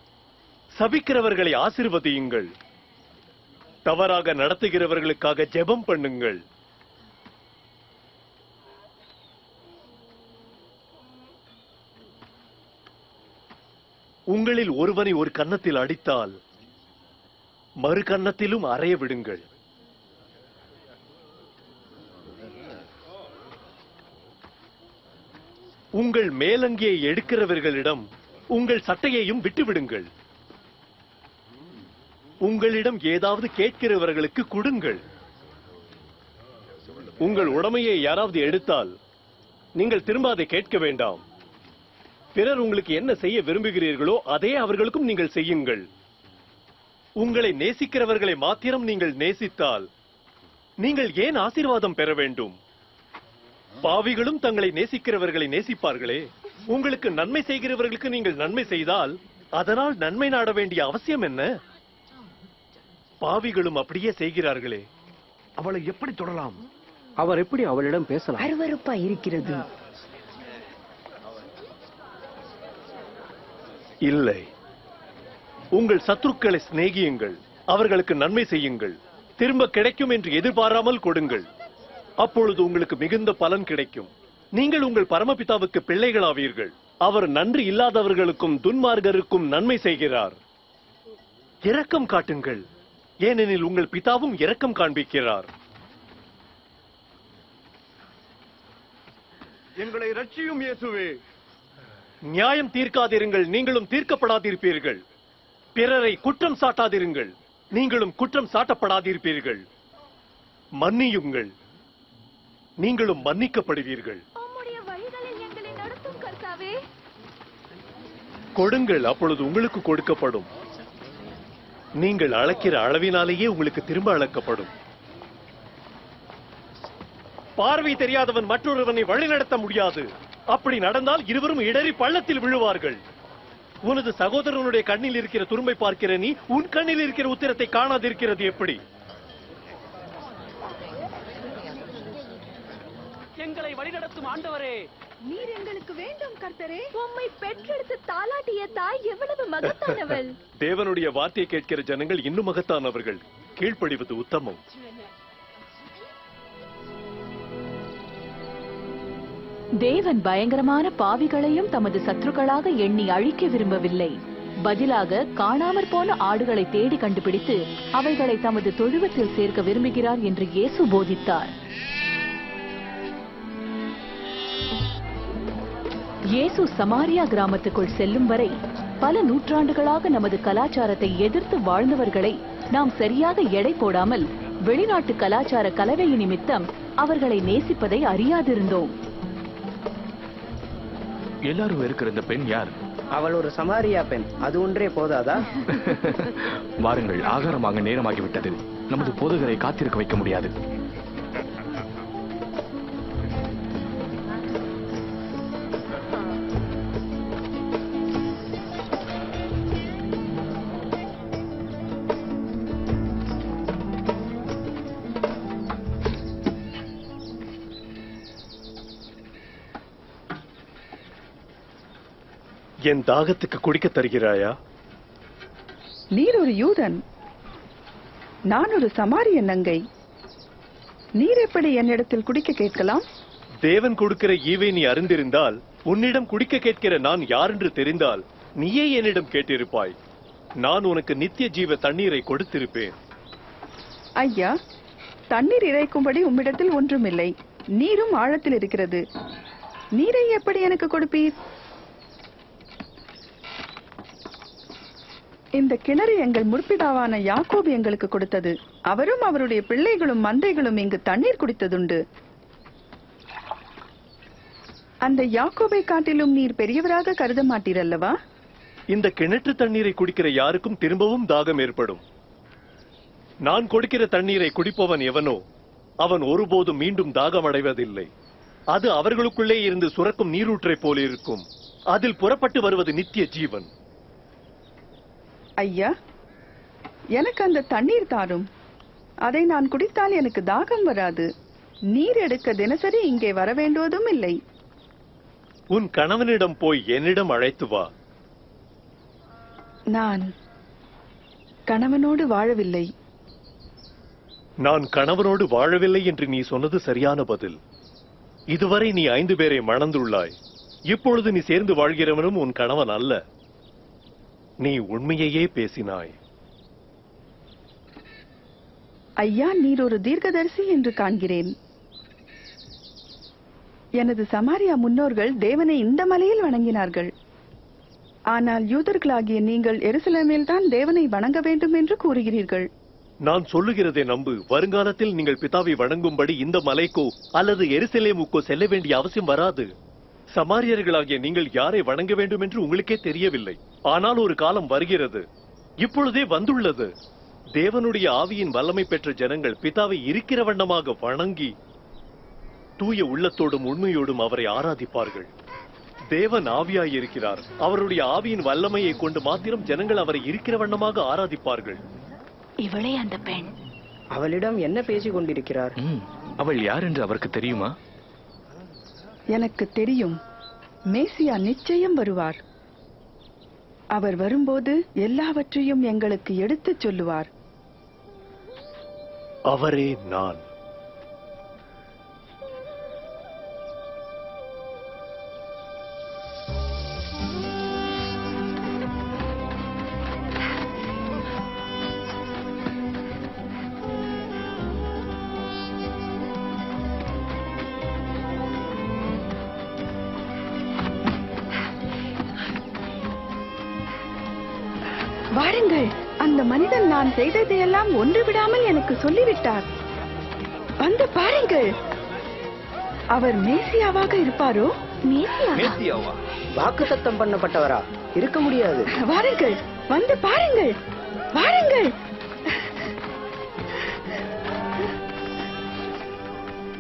Speaker 12: சபிக்கிறவர்களை ஆசீர்வதியுங்கள், தவறாக நடத்துகிறவர்களுக்காக ஜெபம் பண்ணுங்கள். உங்களில் ஒருவனை ஒரு கன்னத்தில் அடித்தால் மறு கன்னத்திலும் அறைய விடுங்கள். உங்கள் மேலங்கியை எடுக்கிறவர்களிடம் உங்கள் சட்டையையும் விட்டுவிடுங்கள். உங்களிடம் ஏதாவது கேட்கிறவர்களுக்கு கொடுங்கள். உங்கள் உடைமையை யாராவது எடுத்தால் நீங்கள் திரும்ப அதை கேட்க வேண்டாம். பிறர் உங்களுக்கு என்ன செய்ய விரும்புகிறீர்களோ அதே அவர்களுக்கும் நீங்கள் செய்யுங்கள். உங்களை நேசிக்கிறவர்களை மாத்திரம் நீங்கள் நேசித்தால் நீங்கள் ஏன் ஆசீர்வாதம் பெற வேண்டும்? பாவிகளும் தங்களை நேசிக்கிறவர்களை நேசிப்பார்களே. உங்களுக்கு நன்மை செய்கிறவர்களுக்கு நீங்கள் நன்மை செய்தால் அதனால் நன்மை நாட வேண்டிய அவசியம் என்ன? பாவிகளும் அப்படியே செய்கிறார்களே.
Speaker 9: அவளை எப்படி தொடலாம்?
Speaker 8: அவர் எப்படி அவளிடம் பேசலாம்?
Speaker 11: அருவருப்பா இருக்கிறது.
Speaker 12: இல்லை, உங்கள் சத்துருக்களை சிநேகியுங்கள், அவர்களுக்கு நன்மை செய்யுங்கள், திரும்ப கிடைக்கும் என்று எதிர்பாராமல் கொடுங்கள். அப்பொழுது உங்களுக்கு மிகுந்த பலன் கிடைக்கும். நீங்கள் உங்கள் பரமபிதாவுக்கு பிள்ளைகளாவீர்கள். அவர் நன்றி இல்லாதவர்களுக்கும் துன்மார்கருக்கும் நன்மை செய்கிறார். இரக்கம் காட்டுங்கள், ஏனெனில் உங்கள் பிதாவும் இரக்கம் காண்பிக்கிறார்.
Speaker 10: எங்களை ரட்சியும் இயேசுவே.
Speaker 12: நியாயம் தீர்க்காதிருங்கள், நீங்களும் தீர்க்கப்படாதிருப்பீர்கள். பிறரை குற்றம் சாட்டாதிருங்கள், நீங்களும் குற்றம் சாட்டப்படாதிருப்பீர்கள். மன்னியுங்கள், நீங்களும் மன்னிக்கப்படுவீர்கள். கொடுங்கள், அப்பொழுது உங்களுக்கு கொடுக்கப்படும். நீங்கள் அளக்கிற அளவினாலேயே உங்களுக்கு திரும்ப அளக்கப்படும். பார்வை தெரியாதவன் மற்றொருவனை வழிநடத்த முடியாது. அப்படி நடந்தால் இருவரும் இடறி பள்ளத்தில் விழுவார்கள். உனது சகோதரனுடைய கண்ணில் இருக்கிற துரும்பை பார்க்கிற நீ உன் கண்ணில் இருக்கிற உத்திரத்தை காணாதிருக்கிறது எப்படி?
Speaker 13: எங்களை வழிநடத்தும் ஆண்டவரே,
Speaker 2: நீர் எங்களுக்கு வேண்டும் கர்த்தரே. உம்மை பெற்றெடுத்து தாலாட்டிய தாய் எவ்வளவு மகத்தானவள்.
Speaker 12: தேவனுடைய வார்த்தையை கேட்கிற ஜனங்கள் இன்னும் மகத்தானவர்கள். கீழ்ப்படிவது உத்தமம்.
Speaker 2: தேவன் பயங்கரமான பாவிகளையும் தமது சத்துருக்களாக எண்ணி அழிக்க விரும்பவில்லை. பதிலாக காணாமற் போன ஆடுகளை தேடி கண்டுபிடித்து அவைகளை தமது தொழுவத்தில் சேர்க்க விரும்புகிறார் என்று இயேசு போதித்தார். இயேசு சமாரியா கிராமத்துக்குள் செல்லும் வரை பல நூற்றாண்டுகளாக நமது கலாச்சாரத்தை எதிர்த்து வாழ்ந்தவர்களை நாம் சரியாக எடை போடாமல் வெளிநாட்டு கலாச்சார கலவை நிமித்தம் அவர்களை நேசிப்பதை அறியாதிருந்தோம்.
Speaker 5: எல்லாரும் இருக்கிற இந்த பெண் யார்?
Speaker 8: அவள் ஒரு சமாரியா பெண். அது ஒன்றே போதாதா?
Speaker 5: வாருங்கள், ஆகாரமாக நேரமாகிவிட்டது. நமது போதகரை காத்திருக்க வைக்க முடியாது.
Speaker 12: என் தாகத்துக்கு குடிக்க தருகிறாயா?
Speaker 11: நீர் ஒரு யூதன், நான் ஒரு சமாரியன் நங்கை. நீர் எப்படி என்னிடத்தில் குடிக்க கேட்கலாம்?
Speaker 12: தேவன் கொடுக்கிற ஈவை நீ அறிந்திருந்தால், உன்னிடம் குடிக்க கேட்கிற நான் யார் என்று தெரிந்தால் நீயே என்னிடம் கேட்டிருப்பாய். நான் உனக்கு நித்திய ஜீவ தண்ணீரை கொடுத்திருப்பேன்.
Speaker 11: ஐயா, தண்ணீர் இறைக்கும்படி உம்மிடத்தில் ஒன்றுமில்லை. நீரும் ஆழத்தில் இருக்கிறது. நீரை எப்படி எனக்கு கொடுப்பீர்? இந்த கிணறு எங்கள் முற்பிதாவான யாக்கோபு எங்களுக்கு கொடுத்தது. அவரும் அவருடைய பிள்ளைகளும் மந்தைகளும் இங்கு தண்ணீர் குடித்ததுண்டு. அந்த யாக்கோபை காட்டிலும் நீர் பெரியவராக கருத மாட்டீர் அல்லவா?
Speaker 12: இந்த கிணற்று தண்ணீரை குடிக்கிற யாருக்கும் திரும்பவும் தாகம் ஏற்படும். நான் கொடுக்கிற தண்ணீரை குடிப்பவன் எவனோ அவன் ஒருபோதும் மீண்டும் தாகம் அடைவதில்லை. அது அவர்களுக்குள்ளே இருந்து சுரக்கும் நீரூற்றை போல இருக்கும். அதில் புறப்பட்டு வருவது நித்திய ஜீவன்.
Speaker 11: ஐயா, எனக்கு அந்த தண்ணீர் தாரும். அதை நான் குடித்தால் எனக்கு தாகம் வராது. நீர் எடுக்க தினசரி இங்கே வர வேண்டுவதும் இல்லை.
Speaker 12: உன் கணவனிடம் போய் என்னிடம் அழைத்து வா.
Speaker 11: நான் கணவனோடு வாழவில்லை.
Speaker 12: நான் கணவனோடு வாழவில்லை என்று நீ சொன்னது சரியான பதில். இதுவரை நீ 5 பேரை மணந்துள்ளாய். இப்பொழுது நீ சேர்ந்து வாழ்கிறவனும் உன் கணவன் அல்ல. நீ உண்மையையே பேசினாய்.
Speaker 11: ஐயா, நீர் ஒரு தீர்க்கதரிசி என்று காண்கிறேன். எனது சமாரியா முன்னோர்கள் தேவனை இந்த மலையில் வணங்கினார்கள். ஆனால் யூதர்களாகிய நீங்கள் எருசலேமில் தான் தேவனை வணங்க வேண்டும் என்று கூறுகிறீர்கள்.
Speaker 12: நான் சொல்லுகிறதை நம்பு. வருங்காலத்தில் நீங்கள் பிதாவை வணங்கும்படி இந்த மலைக்கோ அல்லது எருசலேமுக்கோ செல்ல வேண்டிய அவசியம் வராது. சமாரியர்களாகிய நீங்கள் யாரை வணங்க வேண்டும் என்று உங்களுக்கே தெரியவில்லை. ஆனால் ஒரு காலம் வருகிறது, இப்பொழுதே வந்துள்ளது. தேவனுடைய ஆவியின் வல்லமை பெற்ற ஜனங்கள் பிதாவை இருக்கிற வண்ணமாக வணங்கி தூய உள்ளத்தோடும் உண்மையோடும் அவரை ஆராதிப்பார்கள். தேவன் ஆவியாயிருக்கிறார். அவருடைய ஆவியின் வல்லமையை கொண்டு மாத்திரம் ஜனங்கள் அவரை இருக்கிற வண்ணமாக ஆராதிப்பார்கள்.
Speaker 2: இவளே அந்த பெண்.
Speaker 8: அவளிடம் என்ன பேசிக் கொண்டிருக்கிறார்?
Speaker 5: அவள் யார் என்று அவருக்கு தெரியுமா?
Speaker 11: எனக்கு தெரியும். மேசியா நிச்சயம் வருவார். அவர் வரும்போது எல்லாவற்றையும் எங்களுக்கு எடுத்துச் சொல்லுவார்.
Speaker 12: அவரே நான்.
Speaker 11: வாருங்கள், அந்த மனிதன் நான் செய்ததையெல்லாம் ஒன்று விடாமல் எனக்கு சொல்லிவிட்டார். வந்து பாருங்கள். அவர் மேசியாவாக இருப்பாரோ?
Speaker 8: மேசியாவா? வாக்குத்தத்தம் பண்ணப்பட்டவரா? இருக்க முடியாது.
Speaker 11: வாருங்கள், வந்து பாருங்கள். வாருங்கள்.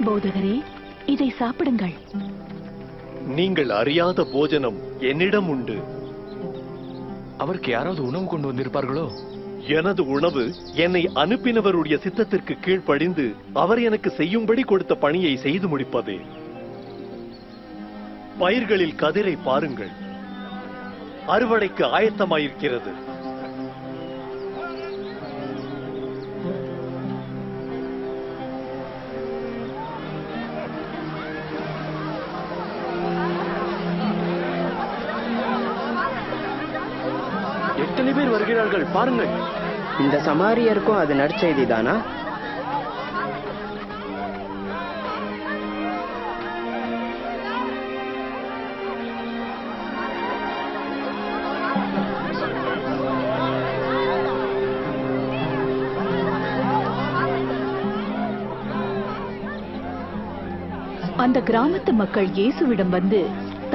Speaker 2: போதகரே, இதை சாப்பிடுங்கள்.
Speaker 12: நீங்கள் அறியாத போஜனம் என்னிடம் உண்டு.
Speaker 5: அவருக்கு யாராவது உணவு கொண்டு வந்திருப்பார்களோ?
Speaker 12: எனது உணவு என்னை அனுப்பினவருடைய சித்தத்திற்கு கீழ்ப்படிந்து அவர் எனக்கு செய்யும்படி கொடுத்த பணியை செய்து முடிப்பதே. பயிர்களில் கதிரை பாருங்கள், அறுவடைக்கு ஆயத்தமாயிருக்கிறது.
Speaker 5: எத்தனை பேர் வருகிறார்கள் பாருங்கள்.
Speaker 8: இந்த சமாரியருக்கும் அது நற்செய்தி தானா?
Speaker 2: அந்த கிராமத்து மக்கள் இயேசுவிடம் வந்து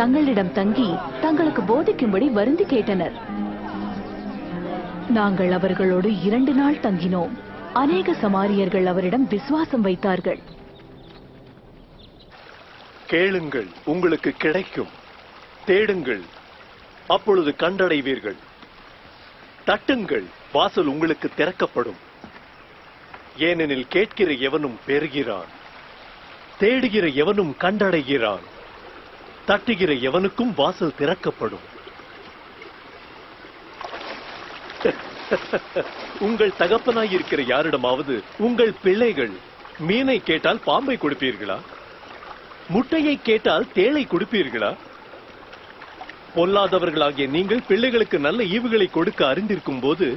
Speaker 2: தங்களிடம் தங்கி தங்களுக்கு போதிக்கும்படி வருந்தி கேட்டனர். நாங்கள் அவர்களோடு 2 நாள் தங்கினோம். அநேக சமாரியர்கள் அவரிடம் விசுவாசம் வைத்தார்கள்.
Speaker 12: கேளுங்கள், உங்களுக்கு கிடைக்கும். தேடுங்கள், அப்பொழுது கண்டடைவீர்கள். தட்டுங்கள், வாசல் உங்களுக்கு திறக்கப்படும். ஏனெனில் கேட்கிற எவனும் பெறுகிறான், தேடுகிற எவனும் கண்டடைகிறான், தட்டுகிற எவனுக்கும் வாசல் திறக்கப்படும். உங்கள் தகப்பனாயிருக்கிற யாரிடமாவது உங்கள் பிள்ளைகள் மீனை கேட்டால் பாம்பை கொடுப்பீர்களா? முட்டையை கேட்டால் தேளை கொடுப்பீர்களா? பொல்லாதவர்களாகிய நீங்கள் பிள்ளைகளுக்கு நல்ல ஈவுகளை கொடுக்க அறிந்திருக்கும் போது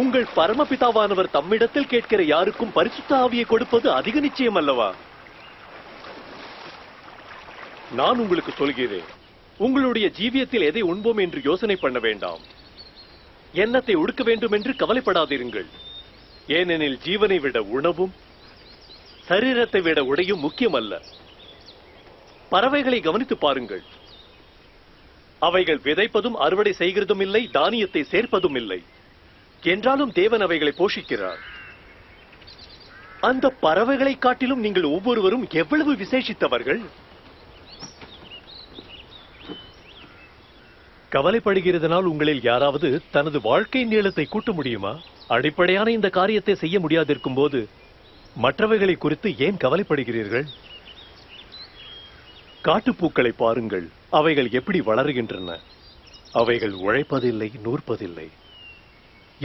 Speaker 12: உங்கள் பரமபிதாவானவர் தம்மிடத்தில் கேட்கிற யாருக்கும் பரிசுத்த ஆவியை கொடுப்பது அதிக நிச்சயம் அல்லவா? நான் உங்களுக்கு சொல்கிறேன், உங்களுடைய ஜீவியத்தில் எதை உண்போம் என்று யோசனை பண்ண வேண்டாம். எண்ணத்தை உடுக்க வேண்டும் என்று கவலைப்படாதிருங்கள். ஏனெனில் ஜீவனை விட உணவும் சரீரத்தை விட உடையும் முக்கியம் அல்ல. பறவைகளை கவனித்து பாருங்கள். அவைகள் விதைப்பதும் அறுவடை செய்கிறதும் இல்லை, தானியத்தை சேர்ப்பதும் இல்லை. என்றாலும் தேவன் அவைகளை போஷிக்கிறார். அந்த பறவைகளை காட்டிலும் நீங்கள் ஒவ்வொருவரும் எவ்வளவு விசேஷித்தவர்கள்! கவலைப்படுகிறதுனால் உங்களில் யாராவது தனது வாழ்க்கை நீளத்தை கூட்ட முடியுமா? அடிப்படையான இந்த காரியத்தை செய்ய முடியாதிருக்கும் போது மற்றவைகளை குறித்து ஏன் கவலைப்படுகிறீர்கள்? காட்டுப்பூக்களை பாருங்கள், அவைகள் எப்படி வளருகின்றன. அவைகள் உழைப்பதில்லை, நூற்பதில்லை.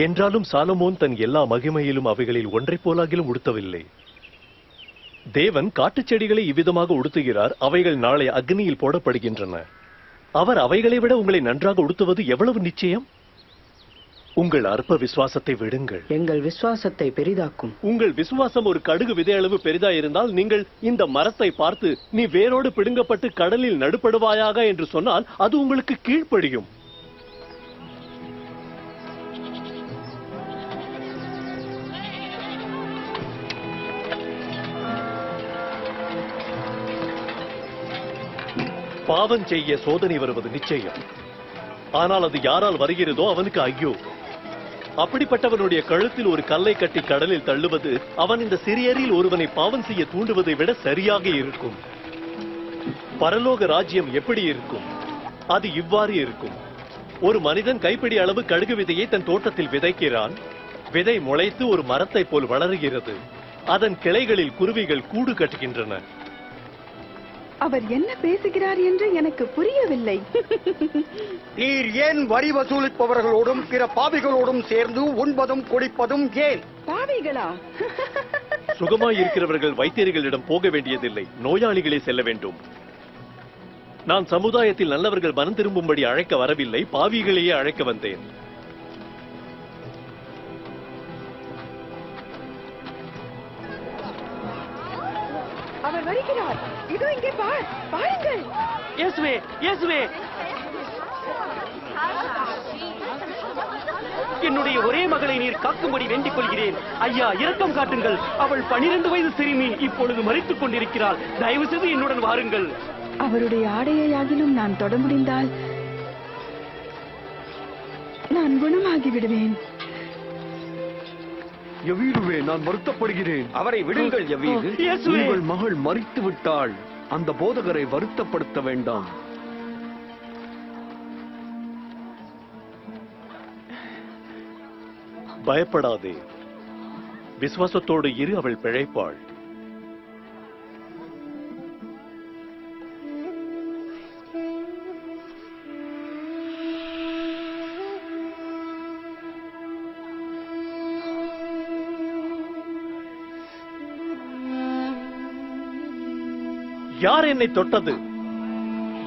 Speaker 12: என்றாலும் சாலமோன் தன் எல்லா மகிமையிலும் அவைகளில் ஒன்றை போலாகிலும் உடுத்தவில்லை. தேவன் காட்டுச் செடிகளை இவ்விதமாக உடுத்துகிறார், அவைகள் நாளை அக்னியில் போடப்படுகின்றன. அவர் அவைகளை விட உங்களை நன்றாக உடுத்துவது எவ்வளவு நிச்சயம்? உங்கள் அற்ப விசுவாசத்தை விடுங்கள்.
Speaker 8: எங்கள் விசுவாசத்தை பெரிதாக்கும்.
Speaker 12: உங்கள் விசுவாசம் ஒரு கடுகு விதை அளவு பெரிதா இருந்தால் நீங்கள் இந்த மரத்தை பார்த்து நீ வேரோடு பிடுங்கப்பட்டு கடலில் நடுப்படுவாயாக என்று சொன்னால் அது உங்களுக்கு கீழ்ப்படியும். பாவம் செய்ய சோதனை வருவது நிச்சயம். ஆனால் அது யாரால் வருகிறதோ அவனுக்கு ஐயோ. அப்படிப்பட்டவனுடைய கழுத்தில் ஒரு கல்லை கட்டி கடலில் தள்ளுவது அவன் இந்த சிறியரில் ஒருவனை பாவம் செய்ய தூண்டுவதை விட சரியாக இருக்கும். பரலோக ராஜ்யம் எப்படி இருக்கும்? அது இவ்வாறு இருக்கும். ஒரு மனிதன் கைப்பிடி அளவு கடுகு விதையை தன் தோட்டத்தில் விதைக்கிறான். விதை முளைத்து ஒரு மரத்தை போல் வளருகிறது. அதன் கிளைகளில் குருவிகள் கூடு கட்டுகின்றன.
Speaker 11: அவர் என்ன பேசுகிறார் என்று எனக்கு புரியவில்லை.
Speaker 10: நீர் ஏன் வரி வசூலிப்பவர்களோடும் பிற பாவிகளோடும் சேர்ந்து உண்பதும் குடிப்பதும் ஏன்?
Speaker 11: பாவிகளா?
Speaker 12: சுகமாய் இருக்கிறவர்கள் வைத்தியர்களிடம் போக வேண்டியதில்லை, நோயாளிகளே செல்ல வேண்டும். நான் சமுதாயத்தில் நல்லவர்கள் மனம் திரும்பும்படி அழைக்க வரவில்லை, பாவிகளையே அழைக்க வந்தேன்.
Speaker 11: அவர் வருகிறார். இதோ இங்கே பாருங்கள்.
Speaker 13: இயேசுவே, இயேசுவே, என்னுடைய ஒரே மகளை நீர் காக்கும்படி வேண்டிக் கொள்கிறேன். ஐயா, இரக்கம் காட்டுங்கள். அவள் 12 வயது சிறுமி, இப்பொழுது மரித்துக் கொண்டிருக்கிறாள். தயவு செய்து என்னுடன் வாருங்கள்.
Speaker 11: அவருடைய ஆடையாகிலும் நான் தொட முடிந்தால் நான் குணமாகி விடுவேன்.
Speaker 9: யவீருவே, நான் வருத்தப்படுகிறேன்.
Speaker 1: அவரை விடுங்கள் யவீரு.
Speaker 9: உங்கள் மகள் மரித்து விட்டாள். அந்த போதகரை வருத்தப்படுத்த வேண்டாம்.
Speaker 12: பயப்படாதே, விசுவாசத்தோடு இரு, அவள் பிழைப்பாள். யார் என்னை தொட்டது?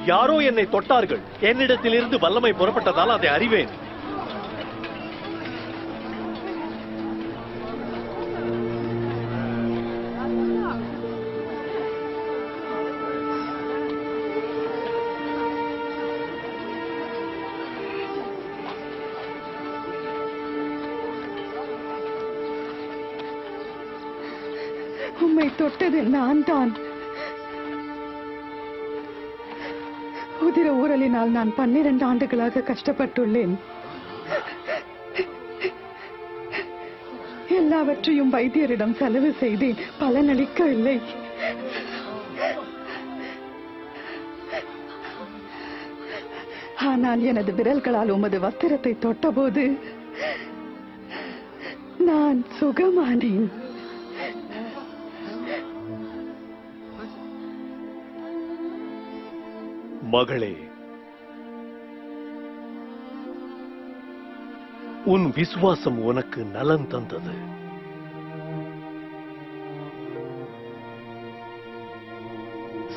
Speaker 12: யாரோ என்னை தொட்டார்கள். என்னிடத்திலிருந்து வல்லமை புறப்பட்டதால் அதை அறிவேன்.
Speaker 11: உம்மை தொட்டது நான் தான். உதிர ஊரலினால் நான் 12 ஆண்டுகளாக கஷ்டப்பட்டுள்ளேன். எல்லாவற்றையும் வைத்தியரிடம் செலவு செய்தேன், பலனளிக்கவில்லை. ஆனால் எனது விரல்களால் உமது வஸ்திரத்தை தொட்டபோது நான் சுகமானேன்.
Speaker 12: மகளே, உன் விசுவாசம் உனக்கு நலன் தந்தது.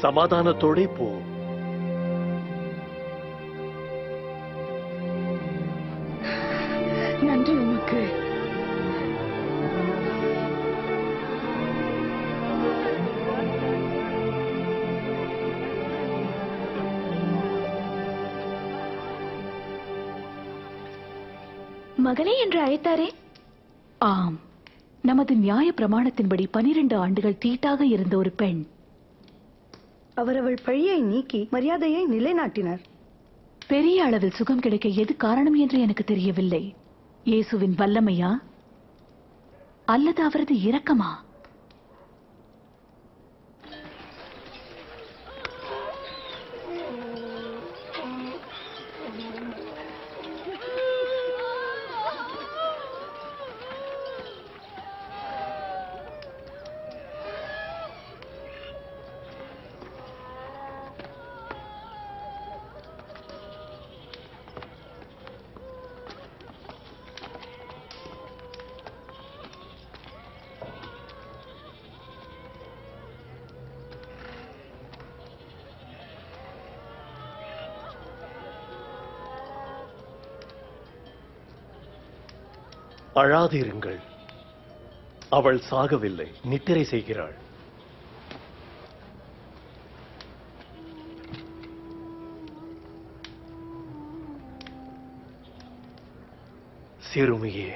Speaker 12: சமாதானத்தோடே போ.
Speaker 11: நன்றி உமக்கு.
Speaker 6: மகளே என்று அழைத்தாரே?
Speaker 2: ஆம், நமது நியாய பிரமாணத்தின்படி 12 ஆண்டுகள் தீட்டாக இருந்த ஒரு பெண்.
Speaker 3: அவர் அவள் பழியை நீக்கி மரியாதையை நிலைநாட்டினார்.
Speaker 2: பெரிய அளவில் சுகம் கிடைக்க எது காரணம் என்று எனக்கு தெரியவில்லை. இயேசுவின் வல்லமையா அல்லது அவரது இரக்கமா?
Speaker 12: அழாதிருங்கள். அவள் சாகவில்லை, நித்திரை செய்கிறாள். சிறுமியே,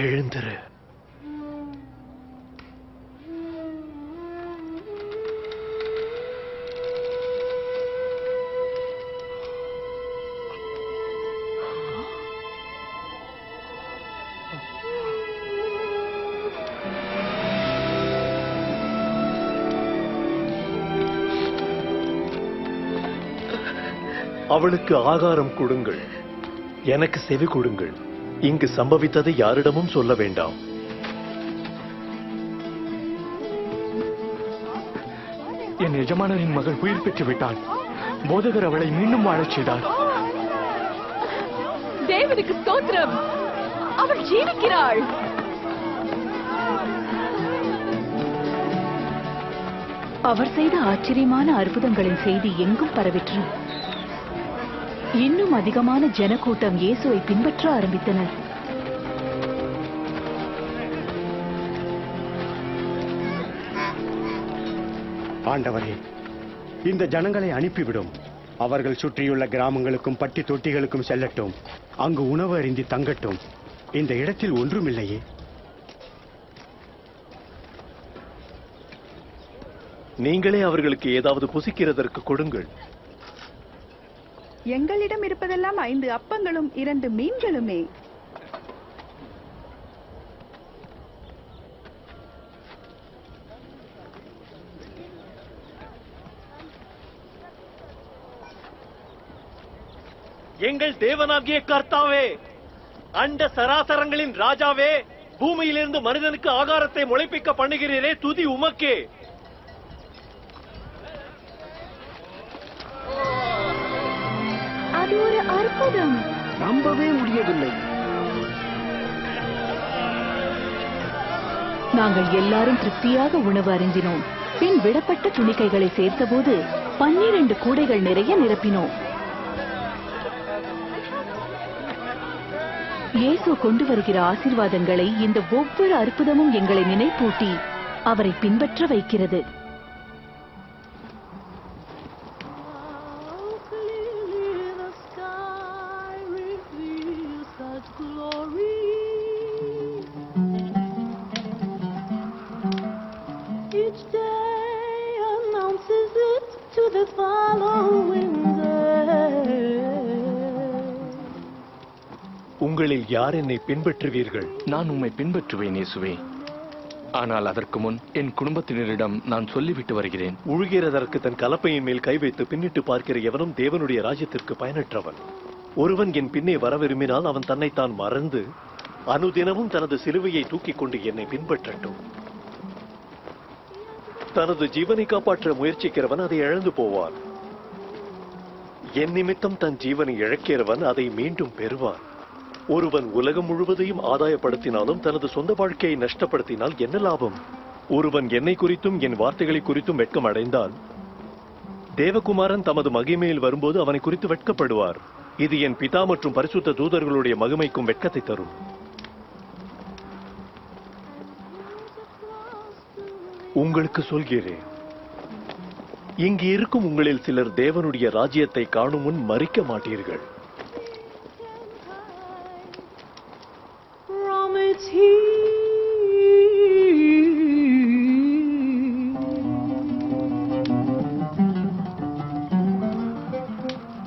Speaker 12: எழுந்திரு. அவளுக்கு ஆகாரம் கொடுங்கள், எனக்கு செவி கொடுங்கள். இங்கு சம்பவித்ததை யாரிடமும் சொல்ல வேண்டாம்.
Speaker 5: என் எஜமானரின் மகள் உயிர் பெற்று விட்டாள். போதகர் அவளை மீண்டும் வாழச் செய்தார்.
Speaker 2: தேவனுக்கு ஸ்தோத்திரம், அவள் ஜீவிக்கிறாள். அவர் செய்த ஆச்சரியமான அற்புதங்களின் செய்தி எங்கும் பரவிற்று. இன்னும் அதிகமான ஜனக்கூட்டம் இயேசுவை பின்பற்ற ஆரம்பித்தனர்.
Speaker 10: ஆண்டவரே, இந்த ஜனங்களை அனுப்பிவிடும். அவர்கள் சுற்றியுள்ள கிராமங்களுக்கும் பட்டி தொட்டிகளுக்கும் செல்லட்டும். அங்கு உணவு அருந்தி தங்கட்டும். இந்த இடத்தில் ஒன்றுமில்லையே.
Speaker 12: நீங்களே அவர்களுக்கு ஏதாவது புசிக்கிறதற்கு கொடுங்கள்.
Speaker 11: எங்களிடம் இருப்பதெல்லாம் 5 அப்பங்களும் 2 மீன்களுமே.
Speaker 12: எங்கள் தேவனாகிய கர்த்தாவே, அண்ட சராசரங்களின் ராஜாவே, பூமியிலிருந்து மனிதனுக்கு ஆகாரத்தை முளைப்பிக்க பண்ணுகிறீரே, துதி உமக்கே.
Speaker 6: அது ஒரு அற்புதம்.
Speaker 9: நம்பவே முடியவில்லை.
Speaker 2: நாங்கள் எல்லாரும் திருப்தியாக உணவு அருந்தினோம். பின் விடப்பட்ட துணிக்கைகளை சேர்த்தபோது 12 கூடைகள் நிறைய நிரப்பினோம். இயேசு கொண்டு வருகிற ஆசீர்வாதங்களை இந்த ஒவ்வொரு அற்புதமும் எங்களை நினைப்பூட்டி அவரை பின்பற்ற வைக்கிறது.
Speaker 12: உங்களில் யார் என்னை பின்பற்றுவீர்கள்?
Speaker 5: நான் உம்மை பின்பற்றுவேன் இயேசுவே. ஆனால் அதற்கு முன் என் குடும்பத்தினரிடம் நான் சொல்லிவிட்டு வருகிறேன்.
Speaker 12: உழுகிறதற்கு தன் கலப்பையின் மேல் கை வைத்து பின்னிட்டு பார்க்கிற எவனும் தேவனுடைய ராஜ்யத்திற்கு பயனற்றவன். ஒருவன் என் பின்னே வர விரும்பினால் அவன் தன்னைத்தான் மறந்து அனுதினமும் தனது சிலுவையை தூக்கிக் கொண்டு என்னை பின்பற்றட்டும். தனது ஜீவனை காப்பாற்ற முயற்சிக்கிறவன் அதை இழந்து போவான். என் நிமித்தம் தன் ஜீவனை இழக்கிறவன் அதை மீண்டும் பெறுவான். ஒருவன் உலகம் முழுவதையும் ஆதாயப்படுத்தினாலும் தனது சொந்த வாழ்க்கையை நஷ்டப்படுத்தினால் என்ன லாபம்? ஒருவன் என்னை குறித்தும் என் வார்த்தைகளை குறித்தும் வெட்கம் அடைந்தால் தேவகுமாரன் தமது மகிமையில் வரும்போது அவனை குறித்து வெட்கப்படுவார். இது என் பிதா மற்றும் பரிசுத்த தூதர்களுடைய மகிமைக்கும் வெட்கத்தை தரும். உங்களுக்கு சொல்கிறேன், இங்கு இருக்கும் உங்களில் சிலர் தேவனுடைய ராஜ்யத்தை காணும் முன் மறிக்க மாட்டீர்கள்.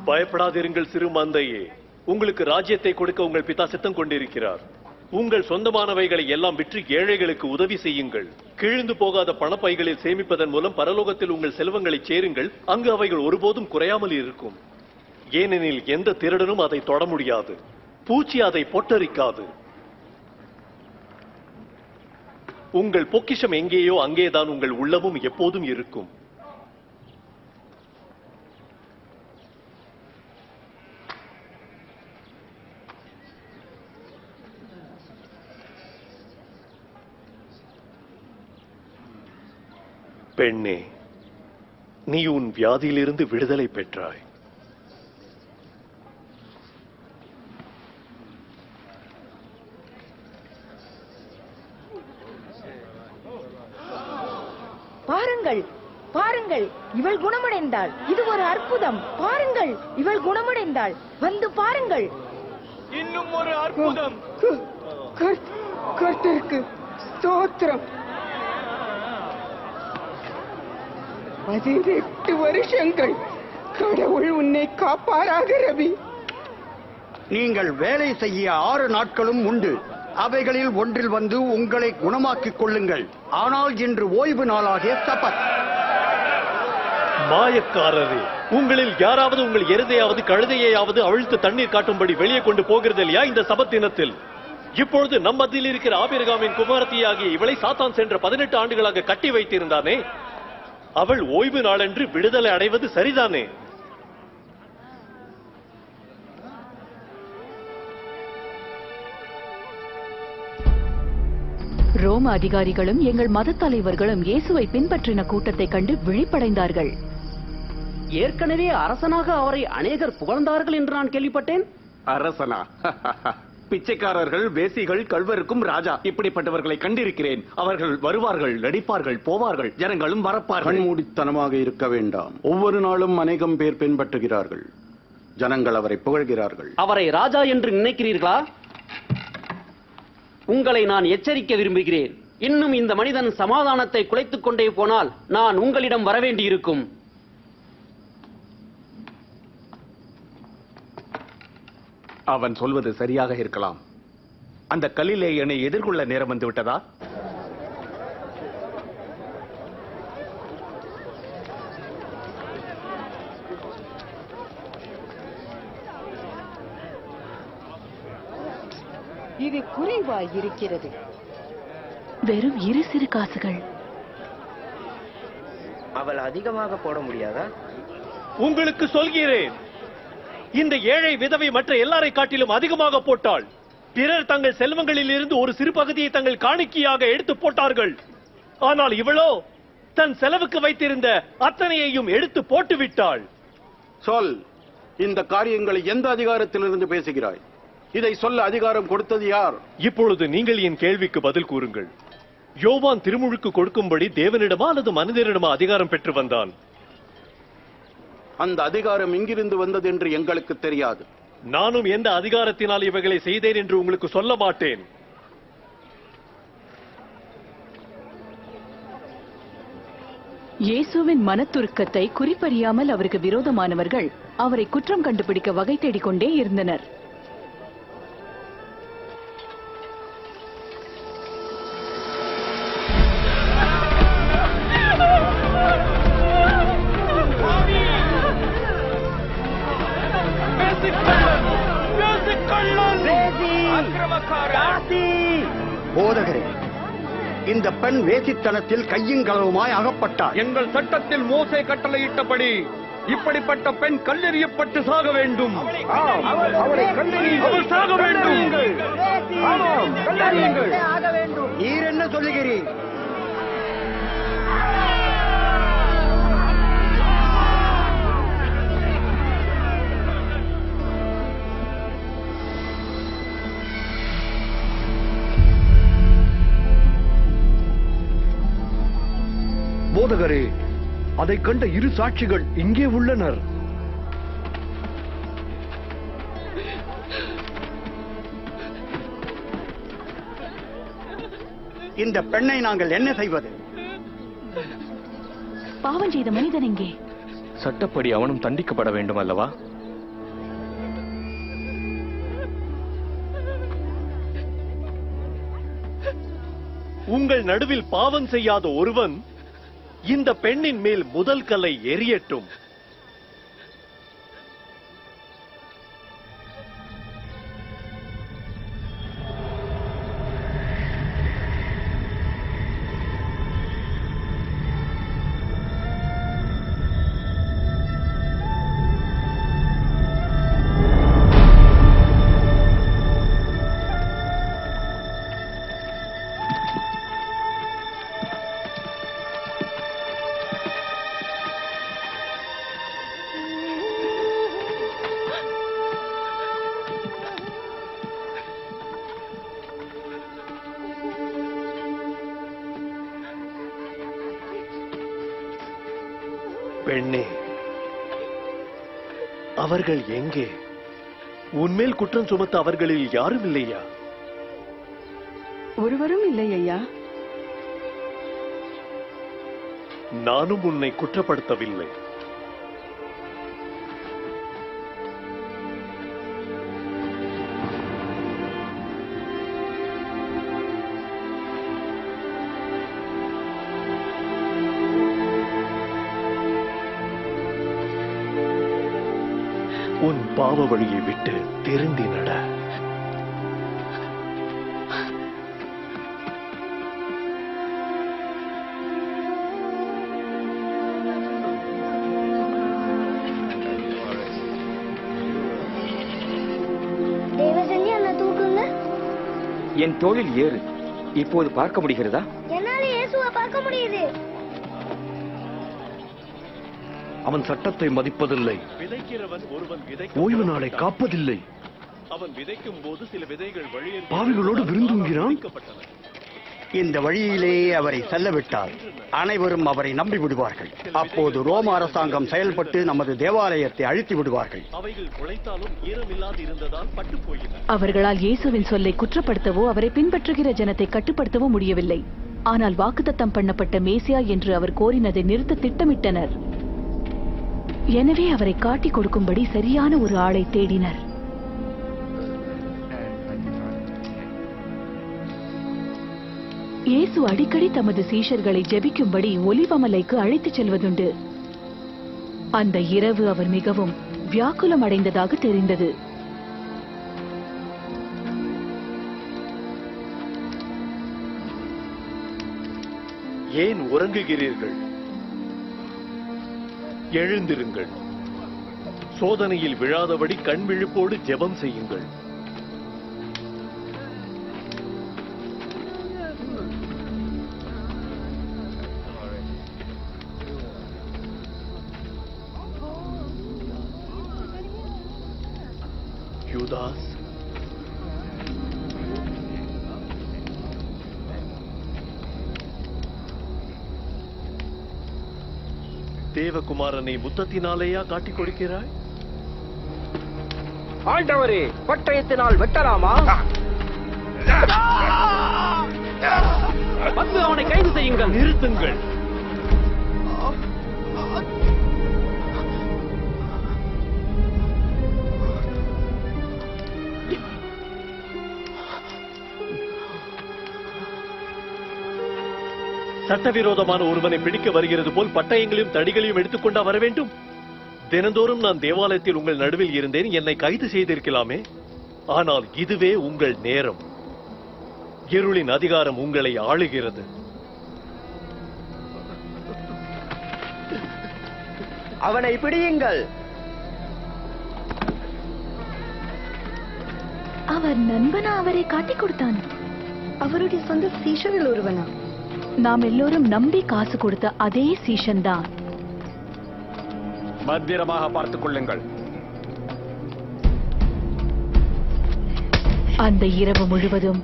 Speaker 12: பயப்படாதிருங்கள் சிறு மந்தையே, உங்களுக்கு ராஜ்யத்தை கொடுக்க உங்கள் பிதா சித்தம் கொண்டிருக்கிறார். உங்கள் சொந்தமானவைகளை எல்லாம் விற்று ஏழைகளுக்கு உதவி செய்யுங்கள். கிழிந்து போகாத பணப்பைகளில் சேமிப்பதன் மூலம் பரலோகத்தில் உங்கள் செல்வங்களை சேருங்கள். அங்கு அவைகள் ஒருபோதும் குறையாமல் இருக்கும். ஏனெனில் எந்த திருடனும் அதை தொட முடியாது, பூச்சி அதை பொட்டரிக்காது. உங்கள் பொக்கிஷம் எங்கேயோ அங்கேதான் உங்கள் உள்ளமும் எப்போதும் இருக்கும். பெண்ணே, நீ உன் வியாதியிலிருந்து விடுதலை பெற்றாய்.
Speaker 14: பாருங்கள் பாருங்கள், இவள் குணமடைந்தாள். இது ஒரு அற்புதம். பாருங்கள், இவள் குணமடைந்தாள். வந்து பாருங்கள்.
Speaker 13: இன்னும் ஒரு அற்புதம்.
Speaker 7: கர்த்தருக்கு ஸ்தோத்திரம். 18 வருஷங்கள். கடவுள் உன்னை காப்பாராக ரவி.
Speaker 10: நீங்கள் வேலை செய்ய 6 நாட்களும் உண்டு. அவைகளில் ஒன்றில் வந்து உங்களை குணமாக்கிக் கொள்ளுங்கள். ஆனால் இன்று ஓய்வு நாளாகிய சபத்.
Speaker 12: மாயக்காரரே, உங்களில் யாராவது உங்கள் எருதையாவது கழுதையாவது அவிழ்த்து தண்ணீர் காட்டும்படி வெளியே கொண்டு போகிறது இல்லையா இந்த சபத் தினத்தில்? இப்பொழுது நம் மத்தியில் இருக்கிற ஆபிரகாமின் குமாரத்தியாகிய இவளை சாத்தான் சென்ற 18 ஆண்டுகளாக கட்டி வைத்திருந்தானே, அவள் ஓய்வு நாளன்று விடுதலை அடைவது சரிதானே?
Speaker 2: ரோம அதிகாரிகளும் எங்கள் மத தலைவர்களும் இயேசுவை பின்பற்றின கூட்டத்தை கண்டு விழிப்படைந்தார்கள்.
Speaker 13: ஏற்கனவே அரசனாக அவரை அநேகர் புகழ்ந்தார்கள் என்று நான் கேள்விப்பட்டேன்.
Speaker 15: அரசனா? பிச்சைக்காரர்கள், வேசிகள், கள்வருக்கும் ராஜா, இப்படிப்பட்டவர்களை கண்டிருக்கிறேன். அவர்கள் வருவார்கள், நடிப்பார்கள், போவார்கள், ஜனங்களும் வரப்பார்கள்.
Speaker 16: கண்மூடித்தனமாக இருக்க வேண்டாம். ஒவ்வொரு நாளும் அநேகம் பேர் பின்பற்றுகிறார்கள். ஜனங்கள் அவரை புகழ்கிறார்கள்.
Speaker 13: அவரை ராஜா என்று நினைக்கிறீர்களா? உங்களை நான் எச்சரிக்க விரும்புகிறேன். இன்னும் இந்த மனிதன் சமாதானத்தை குலைத்துக் கொண்டே போனால் நான் உங்களிடம் வரவேண்டியிருக்கும்.
Speaker 15: அவன் சொல்வது சரியாக இருக்கலாம். அந்த கல்லிலே என்னை எதிர்கொள்ள நேரம் வந்து விட்டதா?
Speaker 7: இது குறைவாய் இருக்கிறது.
Speaker 2: வெறும் 2 சிறு காசுகள்.
Speaker 8: அவள் அதிகமாக போட முடியாதா?
Speaker 12: உங்களுக்கு சொல்கிறேன், இந்த ஏழை விதவை மற்ற எல்லாரை காட்டிலும் அதிகமாக போட்டாள். பிறர் தங்கள் செல்வங்களில் இருந்து ஒரு சிறு பகுதியை தங்கள் காணிக்கையாக எடுத்து போட்டார்கள். ஆனால் இவளோ தன் செலவுக்கு வைத்திருந்த அத்தனையையும் எடுத்து போட்டு விட்டாள்.
Speaker 16: சொல், இந்த காரியங்களை எந்த அதிகாரத்திலிருந்து பேசுகிறாய்? இதை சொல்ல அதிகாரம் கொடுத்தது யார்?
Speaker 12: இப்பொழுது நீங்கள் என் கேள்விக்கு பதில் கூறுங்கள். யோவான் திருமுழுக்கு கொடுக்கும்படி தேவனிடமா அல்லது மனிதனிடமா அதிகாரம் பெற்று வந்தான்?
Speaker 16: அந்த அதிகாரம் எங்கிருந்து வந்தது என்று எங்களுக்கு தெரியாது.
Speaker 12: நானும் எந்த அதிகாரத்தினால் இவைகளை செய்தேன் என்று உங்களுக்கு சொல்ல மாட்டேன்.
Speaker 2: இயேசுவின் மனத்துருக்கத்தை குறிப்பறியாமல் அவருக்கு விரோதமானவர்கள் அவரை குற்றம் கண்டுபிடிக்க வகை தேடிக்கொண்டே இருந்தனர்.
Speaker 10: போதகரே, இந்த பெண் வேசித்தனத்தில் கையுங்களவுமாய் அகப்பட்டார்.
Speaker 9: எங்கள் சட்டத்தில் மோசே கட்டளையிட்டபடி இப்படிப்பட்ட பெண் கல்லெறியப்பட்டு சாக வேண்டும். அவள் சாக வேண்டும்.
Speaker 10: நீர் என்ன சொல்லுகிறீர்?
Speaker 9: போதகரே, அதை கண்ட 2 சாட்சிகள் இங்கே உள்ளனர்.
Speaker 10: இந்த பெண்ணை நாங்கள் என்ன செய்வது?
Speaker 2: பாவம் செய்த மனிதன் எங்கே?
Speaker 5: சட்டப்படி அவனும் தண்டிக்கப்பட வேண்டும் அல்லவா?
Speaker 12: உங்கள் நடுவில் பாவம் செய்யாத ஒருவன் இந்த பெண்ணின் மேல் முதல் கல்லை எறியட்டும். பெண்ணே, அவர்கள் எங்கே? உன்மேல் குற்றம் சுமத்த அவர்களில் யாரும் இல்லையா?
Speaker 11: ஒருவரும் இல்லை ஐயா.
Speaker 12: நானும் உன்னை குற்றப்படுத்தவில்லை. உன் பாவ வழியை விட்டு திருந்தி நட.
Speaker 1: என் தோளில் ஏறு. இப்போது பார்க்க முடிகிறதா?
Speaker 4: என்னால இயேசுவை பார்க்க முடியுது.
Speaker 9: அவன் சட்டத்தை மதிப்பதில்லை, ஓய்வு நாளை காப்பதில்லை.
Speaker 12: அவன் விதைக்கும் போது சில விதைகள்
Speaker 9: பாவிகளோடு விருந்துகிறான்.
Speaker 10: இந்த வழியிலேயே அவரை செல்லவிட்டால் அனைவரும் அவரை நம்பி விடுவார்கள். அப்போது ரோம அரசாங்கம் செயல்பட்டு நமது தேவாலயத்தை அழித்து விடுவார்கள்.
Speaker 12: அவைகள் முளைத்தாலும் ஈரமில்லாது இருந்ததால் பட்டு போயின.
Speaker 2: அவர்களால் இயேசுவின் சொல்லை குற்றப்படுத்தவோ அவரை பின்பற்றுகிற ஜனத்தை கட்டுப்படுத்தவோ முடியவில்லை. ஆனால் வாக்குத்தத்தம் பண்ணப்பட்ட மேசியா என்று அவர் கோரினதை நிறுத்த திட்டமிட்டனர். எனவே அவரை காட்டிக் கொடுக்கும்படி சரியான ஒரு ஆளை தேடினர். இயேசு அடிக்கடி தமது சீஷர்களை ஜெபிக்கும்படி ஒலிவமலைக்கு அழைத்துச் செல்வதுண்டு. அந்த இரவு அவர் மிகவும் வியாக்குலம் அடைந்ததாக தெரிந்தது.
Speaker 12: ஏன் உறங்குகிறீர்கள்? எழுந்திருங்கள். சோதனையில் விழாதபடி கண் விழிப்போடு ஜெபம் செய்யுங்கள். யூதாஸ், தேவகுமாரனை முத்தத்தினாலேயா காட்டிக் கொடுக்கிறாய்?
Speaker 13: ஆண்டவரே, பட்டயத்தினால் வெட்டலாமா? வந்து அவனை கைது செய்யுங்கள்.
Speaker 12: நிறுத்துங்கள். சட்டவிரோதமான ஒருவனை பிடிக்க வருகிறது போல் பட்டயங்களையும் தடிகளையும் எடுத்துக்கொண்டா வர வேண்டும்? தினந்தோறும் நான் தேவாலயத்தில் உங்கள் நடுவில் இருந்தேன். என்னை கைது செய்திருக்கலாமே. ஆனால் இதுவே உங்கள் நேரம். இருளின் அதிகாரம் உங்களை ஆளுகிறது.
Speaker 13: அவனை பிடியுங்கள்.
Speaker 6: அவர் நண்பனா அவரை காட்டிக் கொடுத்தான்?
Speaker 3: அவருடைய சொந்த சீஷரில் ஒருவனா?
Speaker 2: நாம் எல்லோரும் நம்பி காசு கொடுத்த அதே சீஷன் தான்.
Speaker 15: பத்திரமாக பார்த்துக் கொள்ளுங்கள்.
Speaker 2: அந்த இரவு முழுவதும்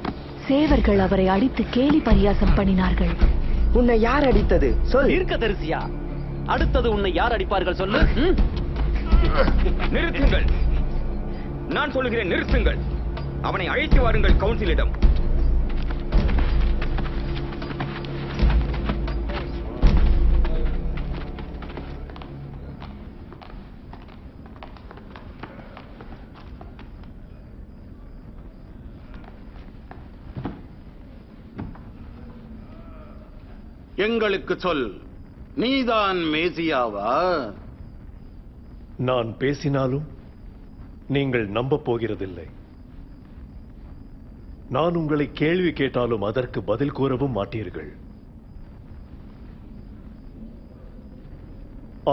Speaker 2: சேவர்கள் அவரை அடித்து கேலி பரியாசம் பண்ணினார்கள்.
Speaker 13: உன்னை யார் அடித்தது சொல். தீர்க்கதரிசியா? அடுத்தது உன்னை யார் அடிப்பார்கள் சொல்லு.
Speaker 1: நிறுத்துங்கள். நான் சொல்லுகிறேன், நிறுத்துங்கள். அவனை அழைத்து வாருங்கள் கவுன்சிலிடம்.
Speaker 16: எங்களுக்கு சொல், நீதான் மேசியாவா?
Speaker 12: நான் பேசினாலும் நீங்கள் நம்ப போகிறதில்லை. நான் உங்களை கேள்வி கேட்டாலும் அதற்கு பதில் கூறவும் மாட்டீர்கள்.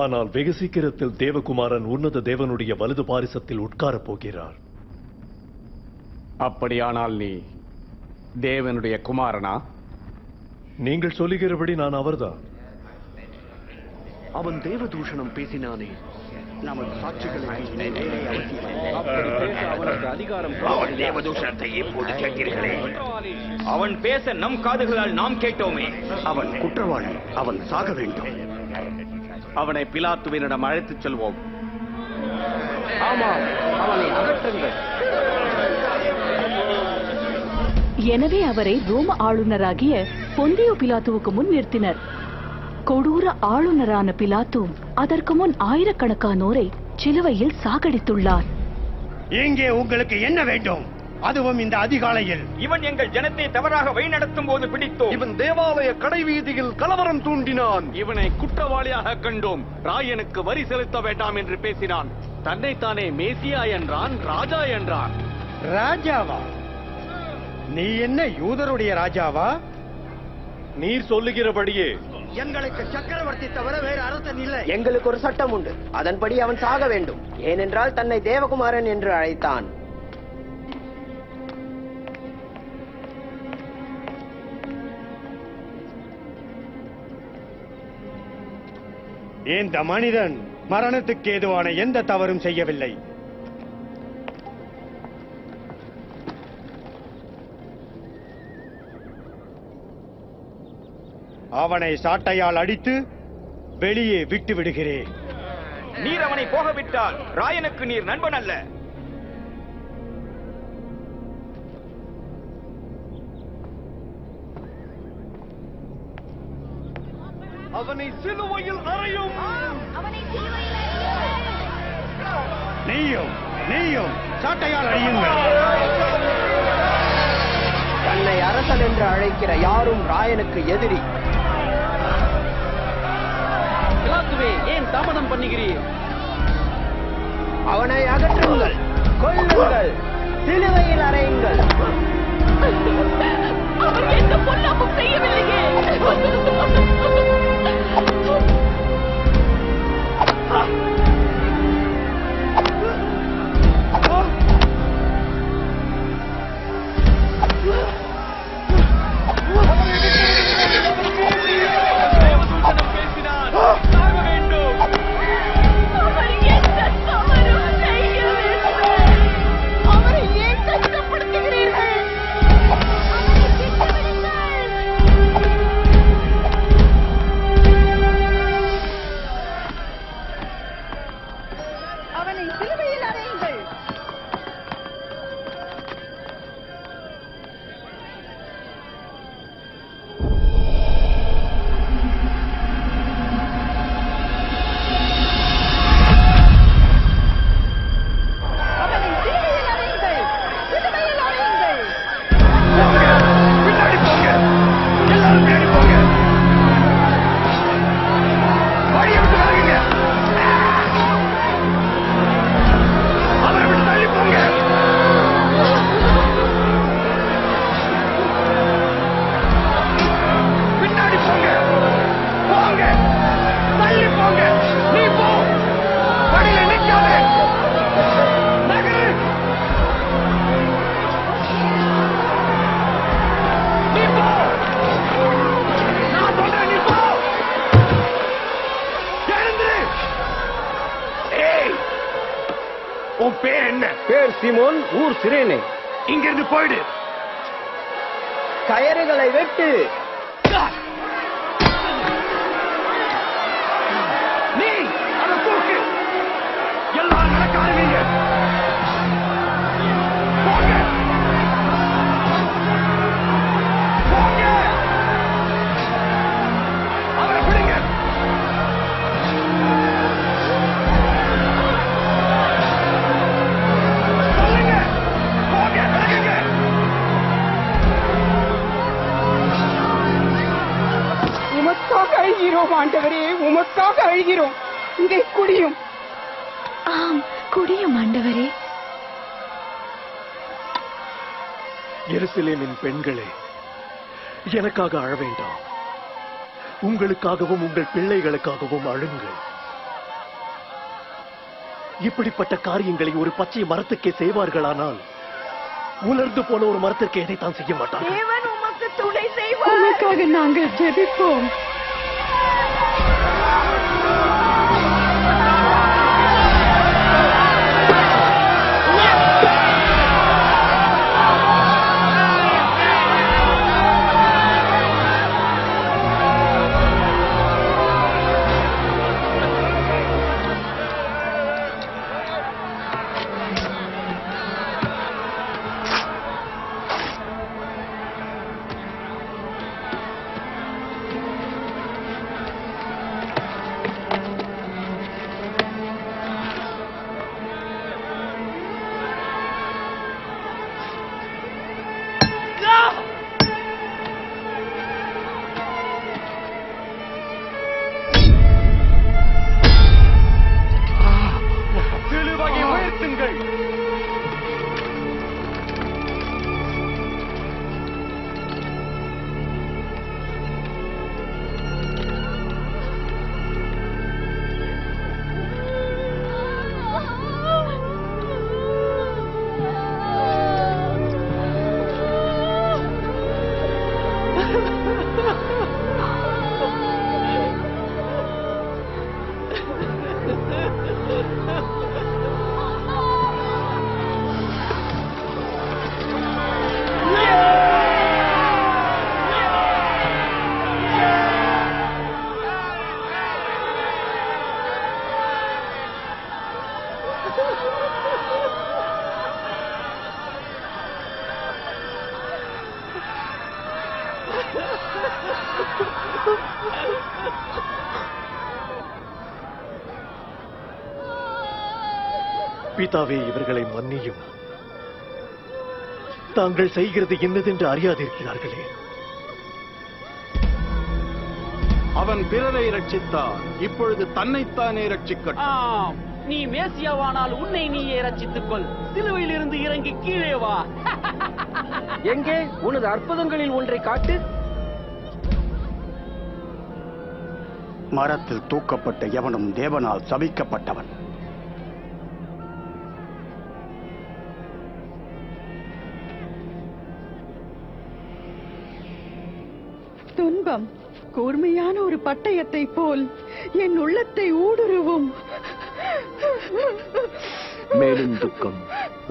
Speaker 12: ஆனால் வெகு சீக்கிரத்தில் தேவகுமாரன் உன்னத தேவனுடைய வலது பாரிசத்தில் உட்காரப் போகிறார்.
Speaker 15: அப்படியானால் நீ தேவனுடைய குமாரனா?
Speaker 12: நீங்கள் சொல்லுகிறபடி நான் அவர்தான்.
Speaker 9: அவன் தேவதூஷணம் பேசினானே.
Speaker 10: நமது சாட்சிகளை
Speaker 1: அவனுக்கு அதிகாரம். அவன் தேவதூஷணத்தை எப்போது கேட்கிறீர்களே? அவன் பேச நம் காதுகளால் நாம் கேட்டோமே.
Speaker 10: அவன் குற்றவாளி. அவன் சாக வேண்டும்.
Speaker 15: அவனை பிலாத்துவினிடம் அழைத்துச் செல்வோம்.
Speaker 8: ஆமாம், அவனை அகற்றுங்கள்.
Speaker 2: எனவே அவரை ரோம ஆளுநராகிய பொந்தியோ பிலாத்துவுக்கு முன் நிறுத்தினர். கொடூர ஆளுநரான பிலாத்து அதற்கு முன் ஆயிரக்கணக்கானோரை சிலுவையில் சாகடித்துள்ளார்.
Speaker 10: இங்கே உங்களுக்கு என்ன வேண்டும்? அதுவும் இந்த அதிகாலையில்.
Speaker 1: இவன் எங்கள் ஜனத்தை தவறாக வழிநடத்தும் போது பிடித்தோம்.
Speaker 9: இவன் தேவாலய கடைவீதியில் கலவரம் தூண்டினான்.
Speaker 15: இவனை குற்றவாளியாக கண்டோம். ராயனுக்கு வரி செலுத்த வேண்டாம் என்று பேசினான். தன்னைத்தானே மேசியா என்றான், ராஜா என்றான்.
Speaker 10: ராஜாவா? நீ என்ன யூதருடைய ராஜாவா?
Speaker 12: நீர் சொல்லுகிறபடியே.
Speaker 8: எங்களுக்கு சக்கரவர்த்தி தவிர வேறு அரசன் இல்லை. எங்களுக்கு ஒரு சட்டம் உண்டு. அதன்படி அவன் சாக வேண்டும். ஏனென்றால் தன்னை தேவகுமாரன் என்று அழைத்தான்.
Speaker 10: இந்த மனிதன் மரணத்துக்கு ஏதுவான எந்த தவறும் செய்யவில்லை. அவனை சாட்டையால் அடித்து வெளியே விட்டு விடுகிறேன்.
Speaker 1: நீர் அவனை போகவிட்டால் ராயனுக்கு நீர் நண்பன் அல்ல.
Speaker 9: அவனை சிலுவையில் அறையும்.
Speaker 10: நீயும் சாட்டையால் அடியுங்கள்.
Speaker 8: தன்னை அரசன் என்று அழைக்கிற யாரும் ராயனுக்கு எதிரி.
Speaker 13: பிலாத்துவே, ஏன் தாமதம் பண்ணுகிறீர்?
Speaker 8: அவனை அகற்றுங்கள், கொல்லுங்கள், சிலுவையில் அறையுங்கள்.
Speaker 2: அவர் எந்த பொல்லாப்பும் செய்யவில்லையே.
Speaker 10: உன் பேர் என்ன?
Speaker 8: பேர் சிமோன், ஊர் சிரேனே.
Speaker 10: இங்கிருந்து போயிடு.
Speaker 8: கயறுகளை வெட்டு.
Speaker 10: நீ அதை தூக்கு. எல்லாரும் நடக்க ஆரம்பிங்க. போங்க. போங்க. அவரை பிடிங்க.
Speaker 7: உமக்காக அழுகிறோம் ஆண்டவரே, உமக்காக அழுகிறோம். இதை குடியும்.
Speaker 6: ஆம், குடியும் ஆண்டவரே.
Speaker 12: எருசலேமின் பெண்களே, எனக்காக அழ வேண்டாம். உங்களுக்காகவும் உங்கள் பிள்ளைகளுக்காகவும் அழுங்கள். இப்படிப்பட்ட காரியங்களை ஒரு பச்சை மரத்துக்கே செய்வார்களானால் உலர்ந்து போன ஒரு மரத்திற்கு எதைத்தான் செய்ய மாட்டார்கள்.
Speaker 14: தேவன் உமக்கு துணை செய்வார்.
Speaker 7: உமக்காக நாங்கள் ஜெபிப்போம்.
Speaker 15: வாருங்கள்.
Speaker 12: பிதாவே, இவர்களை மன்னியும். தாங்கள் செய்கிறது என்னதென்று அறியாதிருக்கிறார்களே.
Speaker 16: அவன் பிறரை ரட்சித்தார், இப்பொழுது தன்னைத்தானே ரட்சிக்கட்டும்.
Speaker 13: ஆம், நீ மேசியாவானால் உன்னை நீயே ரட்சித்துக் கொள். சிலுவையில் இருந்து இறங்கி கீழே வா.
Speaker 17: எங்கே உனது அற்புதங்களில் ஒன்றை காட்டு.
Speaker 16: மரத்தில் தூக்கப்பட்ட எவனும் தேவனால் சபிக்கப்பட்டவன்.
Speaker 11: துன்பம் கூர்மையான ஒரு பட்டயத்தை போல் என் உள்ளத்தை ஊடுருவும்.
Speaker 9: மேலும் துக்கம்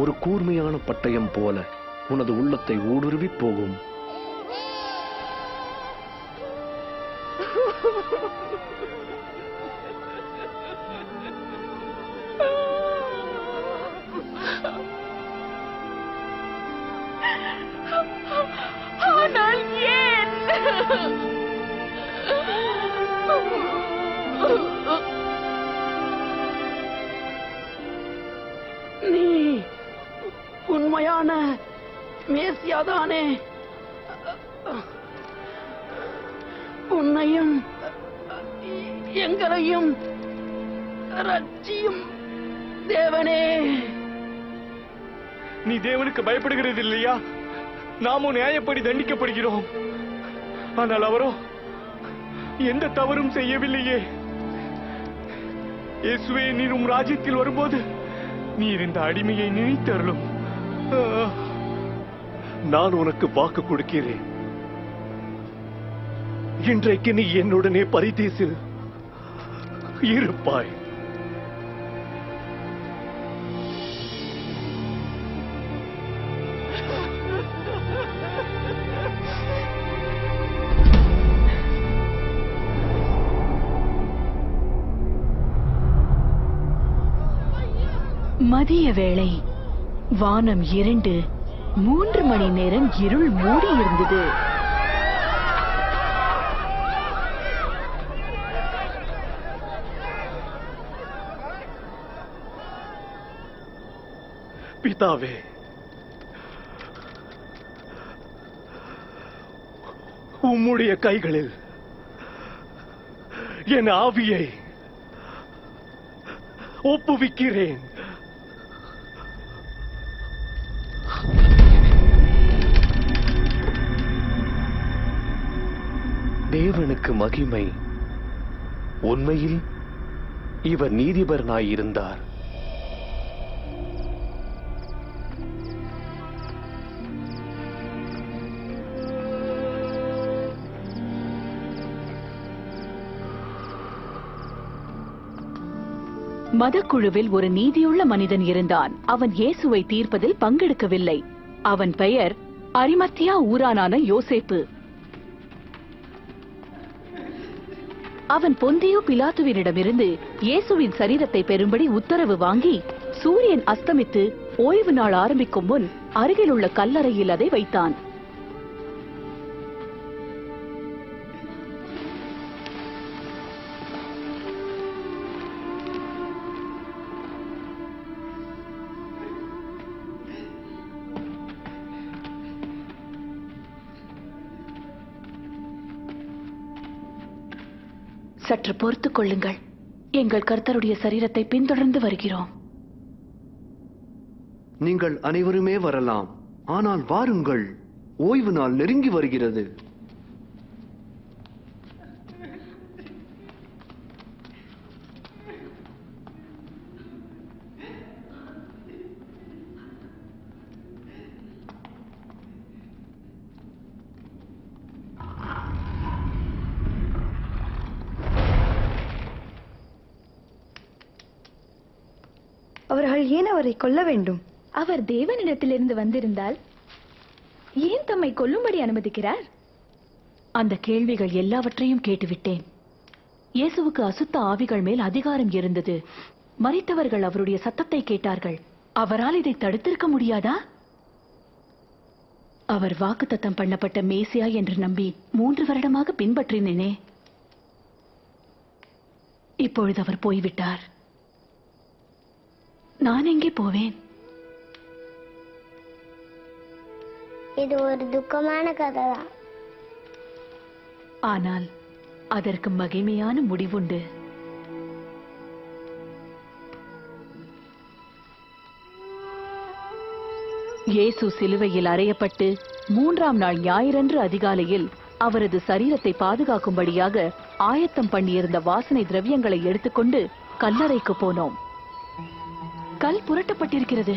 Speaker 9: ஒரு கூர்மையான பட்டயம் போல உனது உள்ளத்தை ஊடுருவி போகும்.
Speaker 6: ஆனால் ஏன்?
Speaker 13: நீ உண்மையான மேசியாதானே? உன்னையும் எங்களையும் ரட்சியும் தேவனே.
Speaker 5: நீ தேவனுக்கு பயப்படுகிறது இல்லையா? நாமும் நியாயப்படி தண்டிக்கப்படுகிறோம். ஆனால் அவரோ எந்த தவறும் செய்யவில்லையே. இயேசுவே, நீர் உம் ராஜ்யத்தில் வரும்போது நீர் இந்த அடிமையை நினைத்தருளும்.
Speaker 12: நான் உனக்கு வாக்கு கொடுக்கிறேன். இன்றைக்கு நீ என்னுடனே பரிதேசில் இருப்பாய்.
Speaker 2: மதிய வேளை. வானம் இருண்டு 3 மணி நேரம் இருள் மூடி இருந்தது.
Speaker 12: பிதாவே, உம்முடைய கைகளில் என் ஆவியை ஒப்புவிக்கிறேன்.
Speaker 5: தேவனுக்கு மகிமை. உண்மையில் இவர் நீதிபரனாயிருந்தார்.
Speaker 2: மதக்குழுவில் ஒரு நீதியுள்ள மனிதன் இருந்தான். அவன் இயேசுவை தீர்ப்பதில் பங்கெடுக்கவில்லை. அவன் பெயர் அரிமத்தியா ஊரானான யோசேப்பு. அவன் பொந்தியு பிலாத்துவினிடமிருந்து இயேசுவின் சரீரத்தை பெறும்படி உத்தரவு வாங்கி சூரியன் அஸ்தமித்து ஓய்வு நாள் ஆரம்பிக்கும் முன் அருகிலுள்ள கல்லறையில் அதை வைத்தான். சற்று பொறுத்துக் கொள்ளுங்கள். எங்கள் கர்த்தருடைய சரீரத்தை பின்தொடர்ந்து வருகிறோம்.
Speaker 9: நீங்கள் அனைவருமே வரலாம். ஆனால் வாருங்கள், ஓய்வு நாள் நெருங்கி வருகிறது.
Speaker 3: அவர்கள் ஏன் அவரை கொல்ல வேண்டும்?
Speaker 6: அவர் தேவனிடத்திலிருந்து வந்திருந்தால் ஏன் தம்மை கொல்லும்படி அனுமதிக்கிறார்?
Speaker 2: அந்த கேள்விகள் எல்லாவற்றையும் கேட்டுவிட்டேன். இயேசுவுக்கு அசுத்த ஆவிகள் மேல் அதிகாரம் இருந்தது. மரித்தவர்கள் அவருடைய சத்தத்தை கேட்டார்கள். அவரால் இதை தடுத்திருக்க முடியாதா? அவர் வாக்குத்தத்தம் பண்ணப்பட்ட மேசியா என்று நம்பி 3 வருடமாக பின்பற்றினேனே. இப்பொழுது அவர் போய்விட்டார். நான் எங்கே போவேன்?
Speaker 4: இது ஒரு துக்கமான கதைதான்.
Speaker 2: ஆனால் அதற்கு மகிமையான முடிவுண்டு. இயேசு சிலுவையில் அறையப்பட்டு 3ஆம் நாள் ஞாயிறன்று அதிகாலையில் அவரது சரீரத்தை பாதுகாக்கும்படியாக ஆயத்தம் பண்ணியிருந்த வாசனை திரவியங்களை எடுத்துக்கொண்டு கல்லறைக்கு போனோம். கல் புரட்டப்பட்டிருக்கிறது.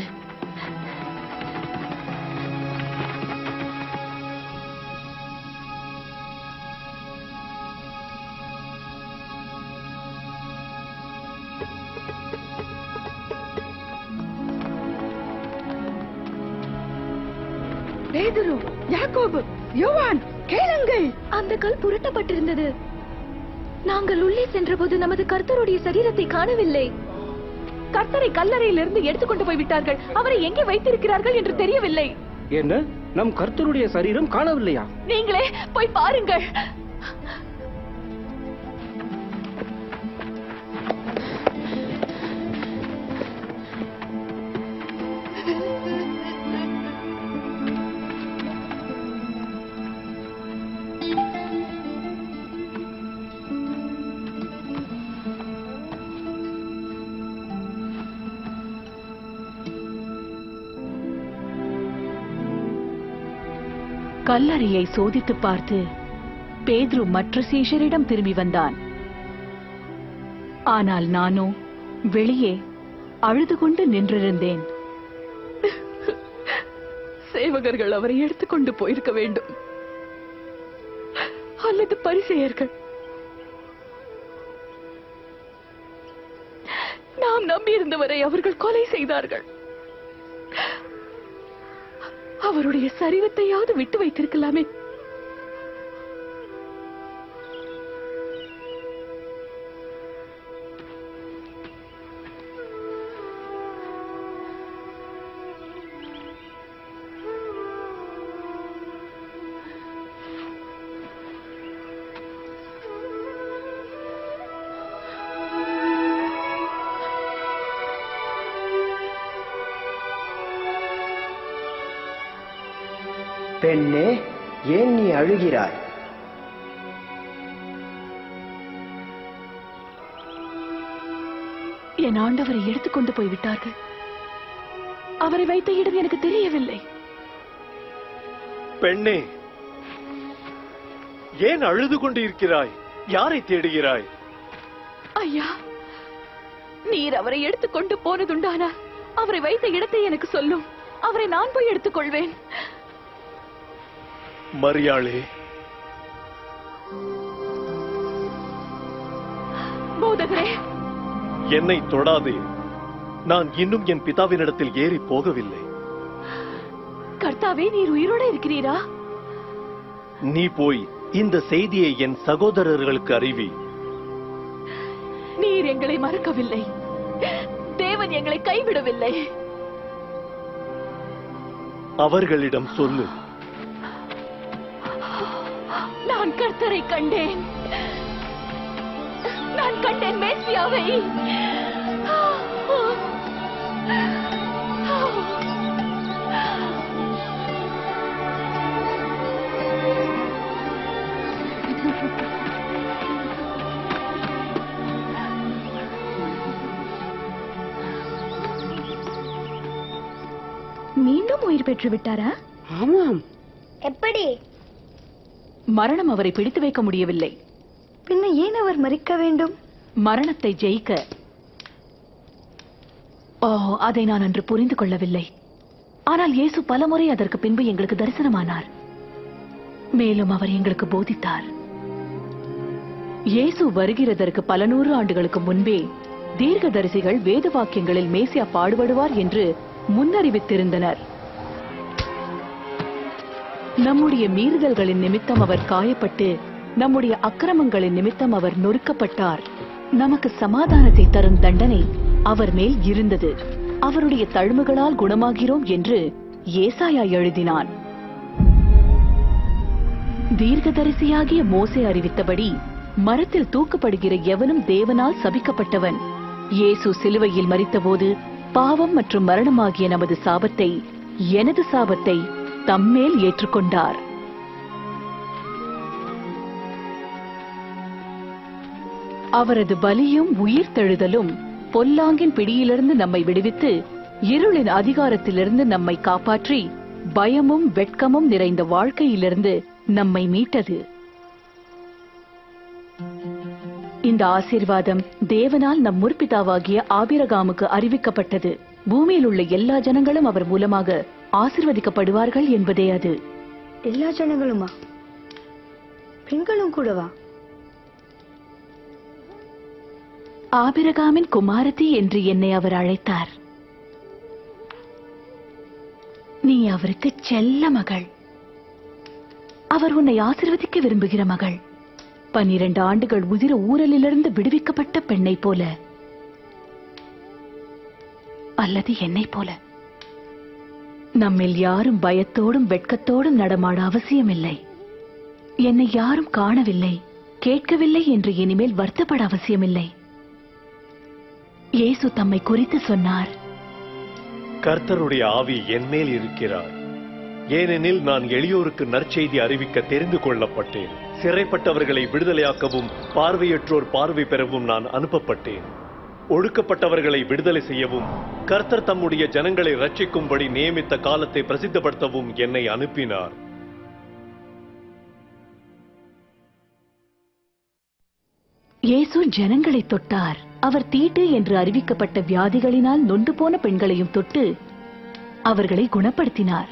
Speaker 6: பேதுரு, யாக்கோபு, யோவான், கேளுங்கள். அந்த கல் புரட்டப்பட்டிருந்தது. நாங்கள் உள்ளே சென்றபோது நமது கர்த்தருடைய சரீரத்தை காணவில்லை.
Speaker 2: கர்த்தரை கல்லறையிலிருந்து எடுத்துக்கொண்டு போய் விட்டார்கள். அவரை எங்கே வைத்திருக்கிறார்கள் என்று தெரியவில்லை.
Speaker 17: என்ன, நம் கர்த்தருடைய சரீரம் காணவில்லையா?
Speaker 2: நீங்களே போய் பாருங்கள். கல்லறையை சோதித்து பார்த்து பேதுரு மற்ற சீஷரிடம் திரும்பி வந்தான். ஆனால் நானோ வெளியே அழுது கொண்டு நின்றிருந்தேன். சேவகர்கள் அவரை எடுத்துக்கொண்டு போயிருக்க வேண்டும், அல்லது பரிசேயர்கள். நாம் நம்பியிருந்தவரை அவர்கள் கொலை செய்தார்கள். அவருடைய சரீரத்தையாவது விட்டு வைத்திருக்கலாமே.
Speaker 8: பெண்ணே, ஏன் நீ அழுகிறாய்?
Speaker 2: என் ஆண்டவரை எடுத்துக்கொண்டு போய்விட்டார்கள். அவரை வைத்த இடம் எனக்கு தெரியவில்லை.
Speaker 12: பெண்ணே, ஏன் அழுது கொண்டு இருக்கிறாய்? யாரை தேடுகிறாய்?
Speaker 2: ஐயா, நீர் அவரை எடுத்துக்கொண்டு போனதுண்டானா அவரை வைத்த இடத்தை எனக்கு சொல்லும். அவரை நான் போய் எடுத்துக்கொள்வேன்.
Speaker 12: மரியாளே,
Speaker 2: போதகரே,
Speaker 12: என்னை தொடாதே. நான் இன்னும் என் பிதாவினிடத்தில் ஏறி போகவில்லை.
Speaker 2: கர்த்தாவே, நீர் உயிரோடு இருக்கிறீரா?
Speaker 12: நீ போய் இந்த செய்தியை என் சகோதரர்களுக்கு அறிவி.
Speaker 2: நீர் எங்களை மறக்கவில்லை. தேவன் எங்களை கைவிடவில்லை.
Speaker 12: அவர்களிடம் சொல்லு,
Speaker 2: நான் கர்த்தரை கண்டேன். நான் கண்டேன் மேசியாவை.
Speaker 6: மீண்டும் உயிர் பெற்று விட்டாரா?
Speaker 7: ஆமாம்.
Speaker 4: எப்படி?
Speaker 2: மரணம் அவரை பிடித்து வைக்க முடியவில்லை.
Speaker 3: பின்ன ஏன் அவர் மரிக்க வேண்டும்?
Speaker 2: மரணத்தை ஜெயிக்க. அதை நான் அன்று புரிந்து கொள்ளவில்லை. ஆனால் இயேசு பலமுறை அதற்கு பின்பு எங்களுக்கு தரிசனமானார். மேலும் அவர் எங்களுக்கு போதித்தார். இயேசு வருகிறதற்கு பல நூறு ஆண்டுகளுக்கு முன்பே தீர்க்கதரிசிகள் வேத வாக்கியங்களில் மேசியா பாடுபடுவார் என்று முன்னறிவித்திருந்தனர். நம்முடைய மீறுதல்களின் நிமித்தம் அவர் காயப்பட்டு, நம்முடைய அக்கிரமங்களின் நிமித்தம் அவர் நொறுக்கப்பட்டார். நமக்கு சமாதானத்தை தரும் தண்டனை அவர் மேல் இருந்தது. அவருடைய தழும்புகளால் குணமாகிறோம் என்று ஏசாயா எழுதினான். தீர்க்கதரிசியாகிய மோசே அறிவித்தபடி மரத்தில் தூக்கப்படுகிற எவனும் தேவனால் சபிக்கப்பட்டவன். இயேசு சிலுவையில் மரித்தபோது பாவம் மற்றும் மரணமாகிய நமது சாபத்தை, எனது சாபத்தை தம்மேல் ஏற்றுக்கொண்டார். அவரது பலியும் உயிர்த்தெழுதலும் பொல்லாங்கின் பிடியிலிருந்து நம்மை விடுவித்து, இருளின் அதிகாரத்திலிருந்து நம்மை காப்பாற்றி, பயமும் வெட்கமும் நிறைந்த வாழ்க்கையிலிருந்து நம்மை மீட்டது. இந்த ஆசீர்வாதம் தேவனால் நம் முற்பிதாவாகிய ஆபிரகாமுக்கு அறிவிக்கப்பட்டது. பூமியில் உள்ள எல்லா ஜனங்களும் அவர் மூலமாக ஆசீர்வதிக்கப்படுவார்கள் என்பதே அது.
Speaker 3: எல்லா ஜனங்களுமா? பெண்களும் கூடவா?
Speaker 2: ஆபிரகாமின் குமாரத்தி என்று என்னை அவர் அழைத்தார். நீ அவருக்கு செல்ல மகள். அவர் உன்னை ஆசீர்வதிக்க விரும்புகிற மகள். 12 ஆண்டுகள் உதிர ஊரலிலிருந்து விடுவிக்கப்பட்ட பெண்ணை போல, அல்லது என்னை போல. நம்மில் யாரும் பயத்தோடும் வெட்கத்தோடும் நடமாட அவசியமில்லை. என்னை யாரும் காணவில்லை, கேட்கவில்லை என்று இனிமேல் வருத்தப்பட அவசியமில்லை. இயேசு தம்மை குறித்து சொன்னார்,
Speaker 12: கர்த்தருடைய ஆவி என்மேல் இருக்கிறார், ஏனெனில் நான் எளியோருக்கு நற்செய்தி அறிவிக்க தெரிந்து கொள்ளப்பட்டேன். சிறைப்பட்டவர்களை விடுதலையாக்கவும் பார்வையற்றோர் பார்வை பெறவும் நான் அனுப்பப்பட்டேன். ஒடுக்கப்பட்டவர்களை விடுதலை செய்யவும், கர்த்தர் தம்முடைய ஜனங்களை ரட்சிக்கும்படி நியமித்த காலத்தை பிரசித்தப்படுத்தவும் என்னை அனுப்பினார்.
Speaker 2: இயேசு ஜனங்களை தொட்டார். அவர் தீட்டு என்று அறிவிக்கப்பட்ட வியாதிகளினால் நொந்து போன பெண்களையும் தொட்டு அவர்களை குணப்படுத்தினார்.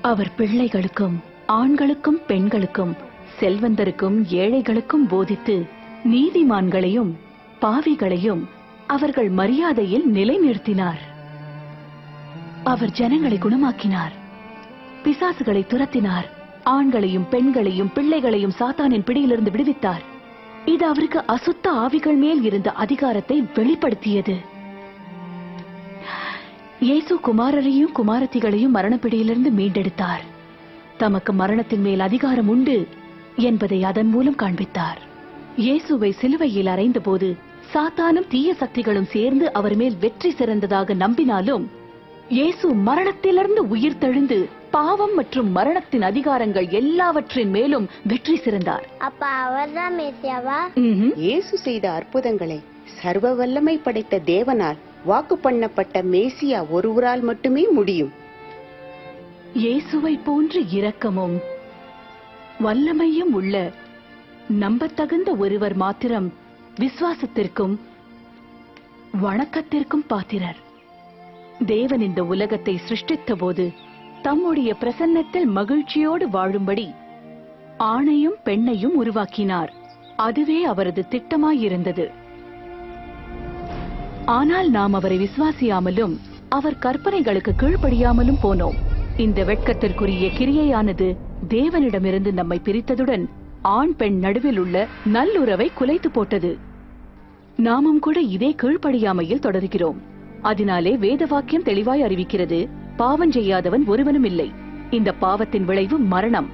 Speaker 2: அவர் பிள்ளைகளுக்கும், ஆண்களுக்கும், பெண்களுக்கும், செல்வந்தருக்கும், ஏழைகளுக்கும் போதித்து, நீதிமான்களையும் பாவிகளையும் அவர்கள் மரியாதையில் நிலைநிறுத்தினார். அவர் ஜனங்களை குணமாக்கினார், பிசாசுகளை துரத்தினார், ஆண்களையும் பெண்களையும் பிள்ளைகளையும் சாத்தானின் பிடியிலிருந்து விடுவித்தார். இது அவருக்கு அசுத்த ஆவிகள் மேல் இருந்த அதிகாரத்தை வெளிப்படுத்தியது. இயேசு குமாரரையும் குமாரத்திகளையும் மரணப்பிடியிலிருந்து மீண்டெடுத்தார். தமக்கு மரணத்தின் மேல் அதிகாரம் உண்டு என்பதை அதன் மூலம் காண்பித்தார். இயேசுவை சிலுவையில் அறைந்த போது சாத்தானும் தீய சக்திகளும் சேர்ந்து அவர் மேல் வெற்றி சிறந்ததாக நம்பினாலும், இயேசு மரணத்திலிருந்து உயிர் தெழுந்து பாவம் மற்றும் மரணத்தின் அதிகாரங்கள் எல்லாவற்றின் மேலும் வெற்றி சிறந்தார்.
Speaker 4: அப்ப அவர்தான் மேசியாவா?
Speaker 7: இயேசு செய்த அற்புதங்களை சர்வ வல்லமை படைத்த தேவனால் வாக்கு பண்ணப்பட்ட மேசியா ஒருவரால் மட்டுமே முடியும்.
Speaker 2: இயேசுவை போன்ற இரக்கமும் வல்லமையும் உள்ள நம்பத்தகுந்த ஒருவர் மாத்திரம் விசுவாசத்திற்கும் வணக்கத்திற்கும் பாத்திரர். தேவன் இந்த உலகத்தை சிருஷ்டித்த போது தம்முடைய பிரசன்னத்தில் மகிழ்ச்சியோடு வாழும்படி ஆணையும் பெண்ணையும் உருவாக்கினார். அதுவே அவரது திட்டமாயிருந்தது. ஆனால் நாம் அவரை விசுவாசியாமலும் அவர் கற்பனைகளுக்கு கீழ்ப்படியாமலும் போனோம். இந்த வெட்கத்திற்குரிய கிரியையானது தேவனிடமிருந்து நம்மை பிரித்ததுடன் ஆண் பெண் நடுவில் உள்ள நல்லுறவை குலைத்து போட்டது. நாமும் கூட இதே கீழ்ப்படியாமையில் தொடர்கிறோம். அதனாலே வேத வாக்கியம் தெளிவாய் அறிவிக்கிறது, பாவம் செய்யாதவன் ஒருவனும் இல்லை. இந்த பாவத்தின் விளைவு மரணம்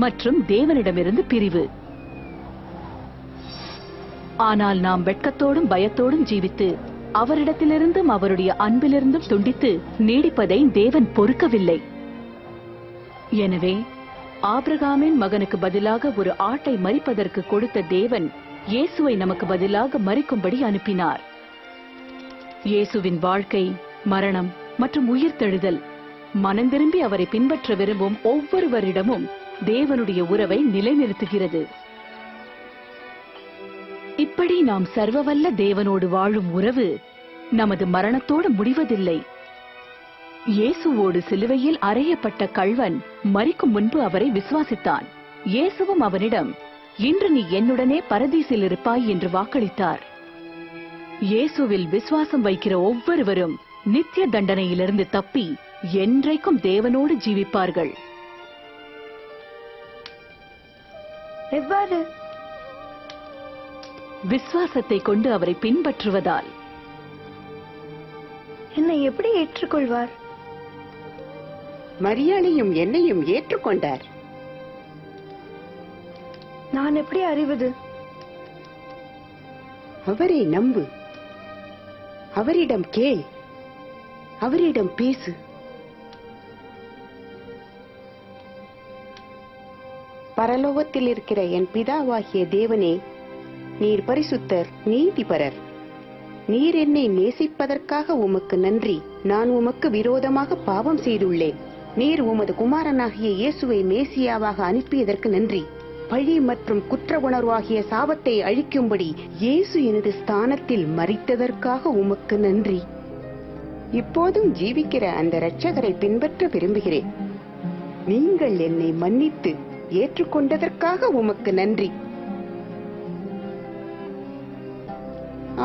Speaker 2: மற்றும் தேவனிடமிருந்து பிரிவு. ஆனால் நாம் வெட்கத்தோடும் பயத்தோடும் ஜீவித்து அவரிடத்திலிருந்தும் அவருடைய அன்பிலிருந்தும் துண்டித்து நீடிப்பதை தேவன் பொறுக்கவில்லை. எனவே ஆபிரகாமின் மகனுக்கு பதிலாக ஒரு ஆட்டை மரிப்பதற்கு கொடுத்த தேவன் இயேசுவை நமக்கு பதிலாக மரிக்கும்படி அனுப்பினார். இயேசுவின் வாழ்க்கை, மரணம் மற்றும் உயிர்த்தெழுதல். மனந்திரும்பி அவரை பின்பற்ற விரும்பும் ஒவ்வொருவரிடமும் தேவனுடைய உறவை நிலைநிறுத்துகிறது. இப்படி நாம் சர்வவல்ல தேவனோடு வாழும் உறவு நமது மரணத்தோடு முடிவதில்லை. இயேசுவோடு சிலுவையில் அறையப்பட்ட கள்வன் மரிக்கும் முன்பு அவரை விசுவாசித்தான். இயேசுவும் அவனிடம், இன்று நீ என்னுடனே பரதீசில் இருப்பாய் என்று வாக்களித்தார். இயேசுவில் விசுவாசம் வைக்கிற ஒவ்வொருவரும் நித்திய தண்டனையிலிருந்து தப்பி என்றைக்கும் தேவனோடு ஜீவிப்பார்கள்.
Speaker 3: எவ்வாறு?
Speaker 2: விசுவாசத்தை கொண்டு அவரை பின்பற்றுவதால்.
Speaker 3: என்னை எப்படி ஏற்றுக்கொள்வார்?
Speaker 7: மரியாளையும் என்னையும் ஏற்றுக்கொண்டார்.
Speaker 3: நான் எப்படி அறிவது?
Speaker 7: அவரை நம்பு, அவரிடம் கேள், அவரிடம் பேசு. பரலோகத்தில் இருக்கிற என் பிதாவாகிய தேவனே, நீர் பரிசுத்தர், நீதிபரர். நீர் என்னை நேசிப்பதற்காக உமக்கு நன்றி. நான் உமக்கு விரோதமாக பாவம் செய்துள்ளேன். நீர் உமது குமாரனாகிய இயேசுவை மேசியாவாக அனுப்பியதற்கு நன்றி. பழி மற்றும் குற்ற உணர்வாகிய சாபத்தை அழிக்கும்படி இயேசு எனது ஸ்தானத்தில் மரித்ததற்காக உமக்கு நன்றி. இப்போதும் ஜீவிக்கிற அந்த இரட்சகரை பின்பற்ற விரும்புகிறேன். நீங்கள் என்னை மன்னித்து ஏற்றுக்கொண்டதற்காக உமக்கு நன்றி.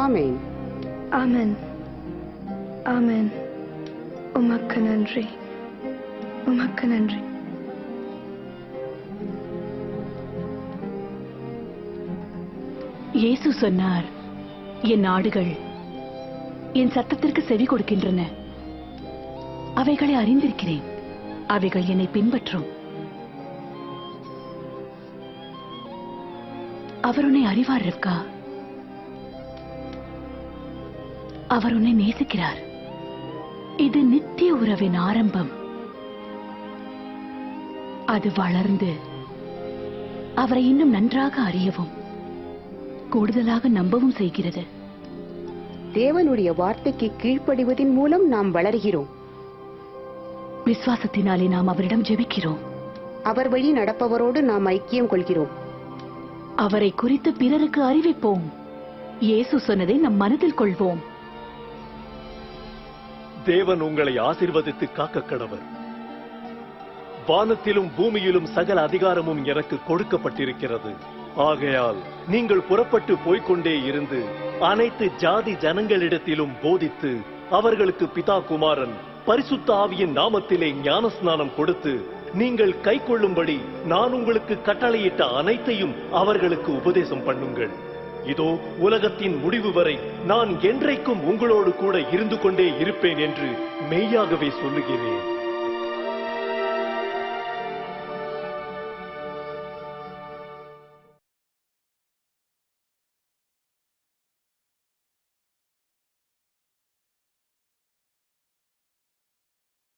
Speaker 7: ஆமென்.
Speaker 3: ஆமென். ஆமென். உமக்கு நன்றி. உமக்கு நன்றி.
Speaker 2: இயேசு சொன்னார், என் ஆடுகள் என் சத்தத்திற்கு செவி கொடுக்கின்றன. அவைகளை அறிந்திருக்கிறேன். அவைகள் என்னை பின்பற்றும். அவர் உன்னை அறிவார் ரிவ்கா. அவர் உன்னை நேசிக்கிறார். இது நித்திய உறவின் ஆரம்பம். அது வளர்ந்து அவரை இன்னும் நன்றாக அறியவும் கூடுதலாக நம்பவும் செய்கிறது.
Speaker 7: தேவனுடைய வார்த்தைக்கு கீழ்ப்படிவதன் மூலம் நாம் வளர்கிறோம்.
Speaker 2: விசுவாசத்தினாலே நாம் அவரிடம் ஜெபிக்கிறோம்.
Speaker 7: அவர் வழி நடப்பவரோடு நாம் ஐக்கியம் கொள்கிறோம்.
Speaker 2: அவரை குறித்து பிறருக்கு அறிவிப்போம். இயேசு சொன்னதை நம் மனதில் கொள்வோம்.
Speaker 12: தேவன் உங்களை ஆசீர்வதித்து காக்க கடவர். வானத்திலும் பூமியிலும் சகல அதிகாரமும் எனக்கு கொடுக்கப்பட்டிருக்கிறது. ஆகையால் நீங்கள் புறப்பட்டு போய்க்கொண்டே இருந்து அனைத்து ஜாதி ஜனங்களிடத்திலும் போதித்து அவர்களுக்கு பிதா, குமாரன், பரிசுத்த ஆவியின் நாமத்திலே ஞானஸ்நானம் கொடுத்து நீங்கள் கைக்கொள்ளும்படி நான் உங்களுக்கு கட்டளையிட்ட அனைத்தையும் அவர்களுக்கு உபதேசம் பண்ணுங்கள். இதோ உலகத்தின் முடிவு வரை நான் என்றைக்கும் உங்களோடு கூட இருந்து கொண்டே இருப்பேன் என்று மெய்யாகவே சொல்லுகிறேன்.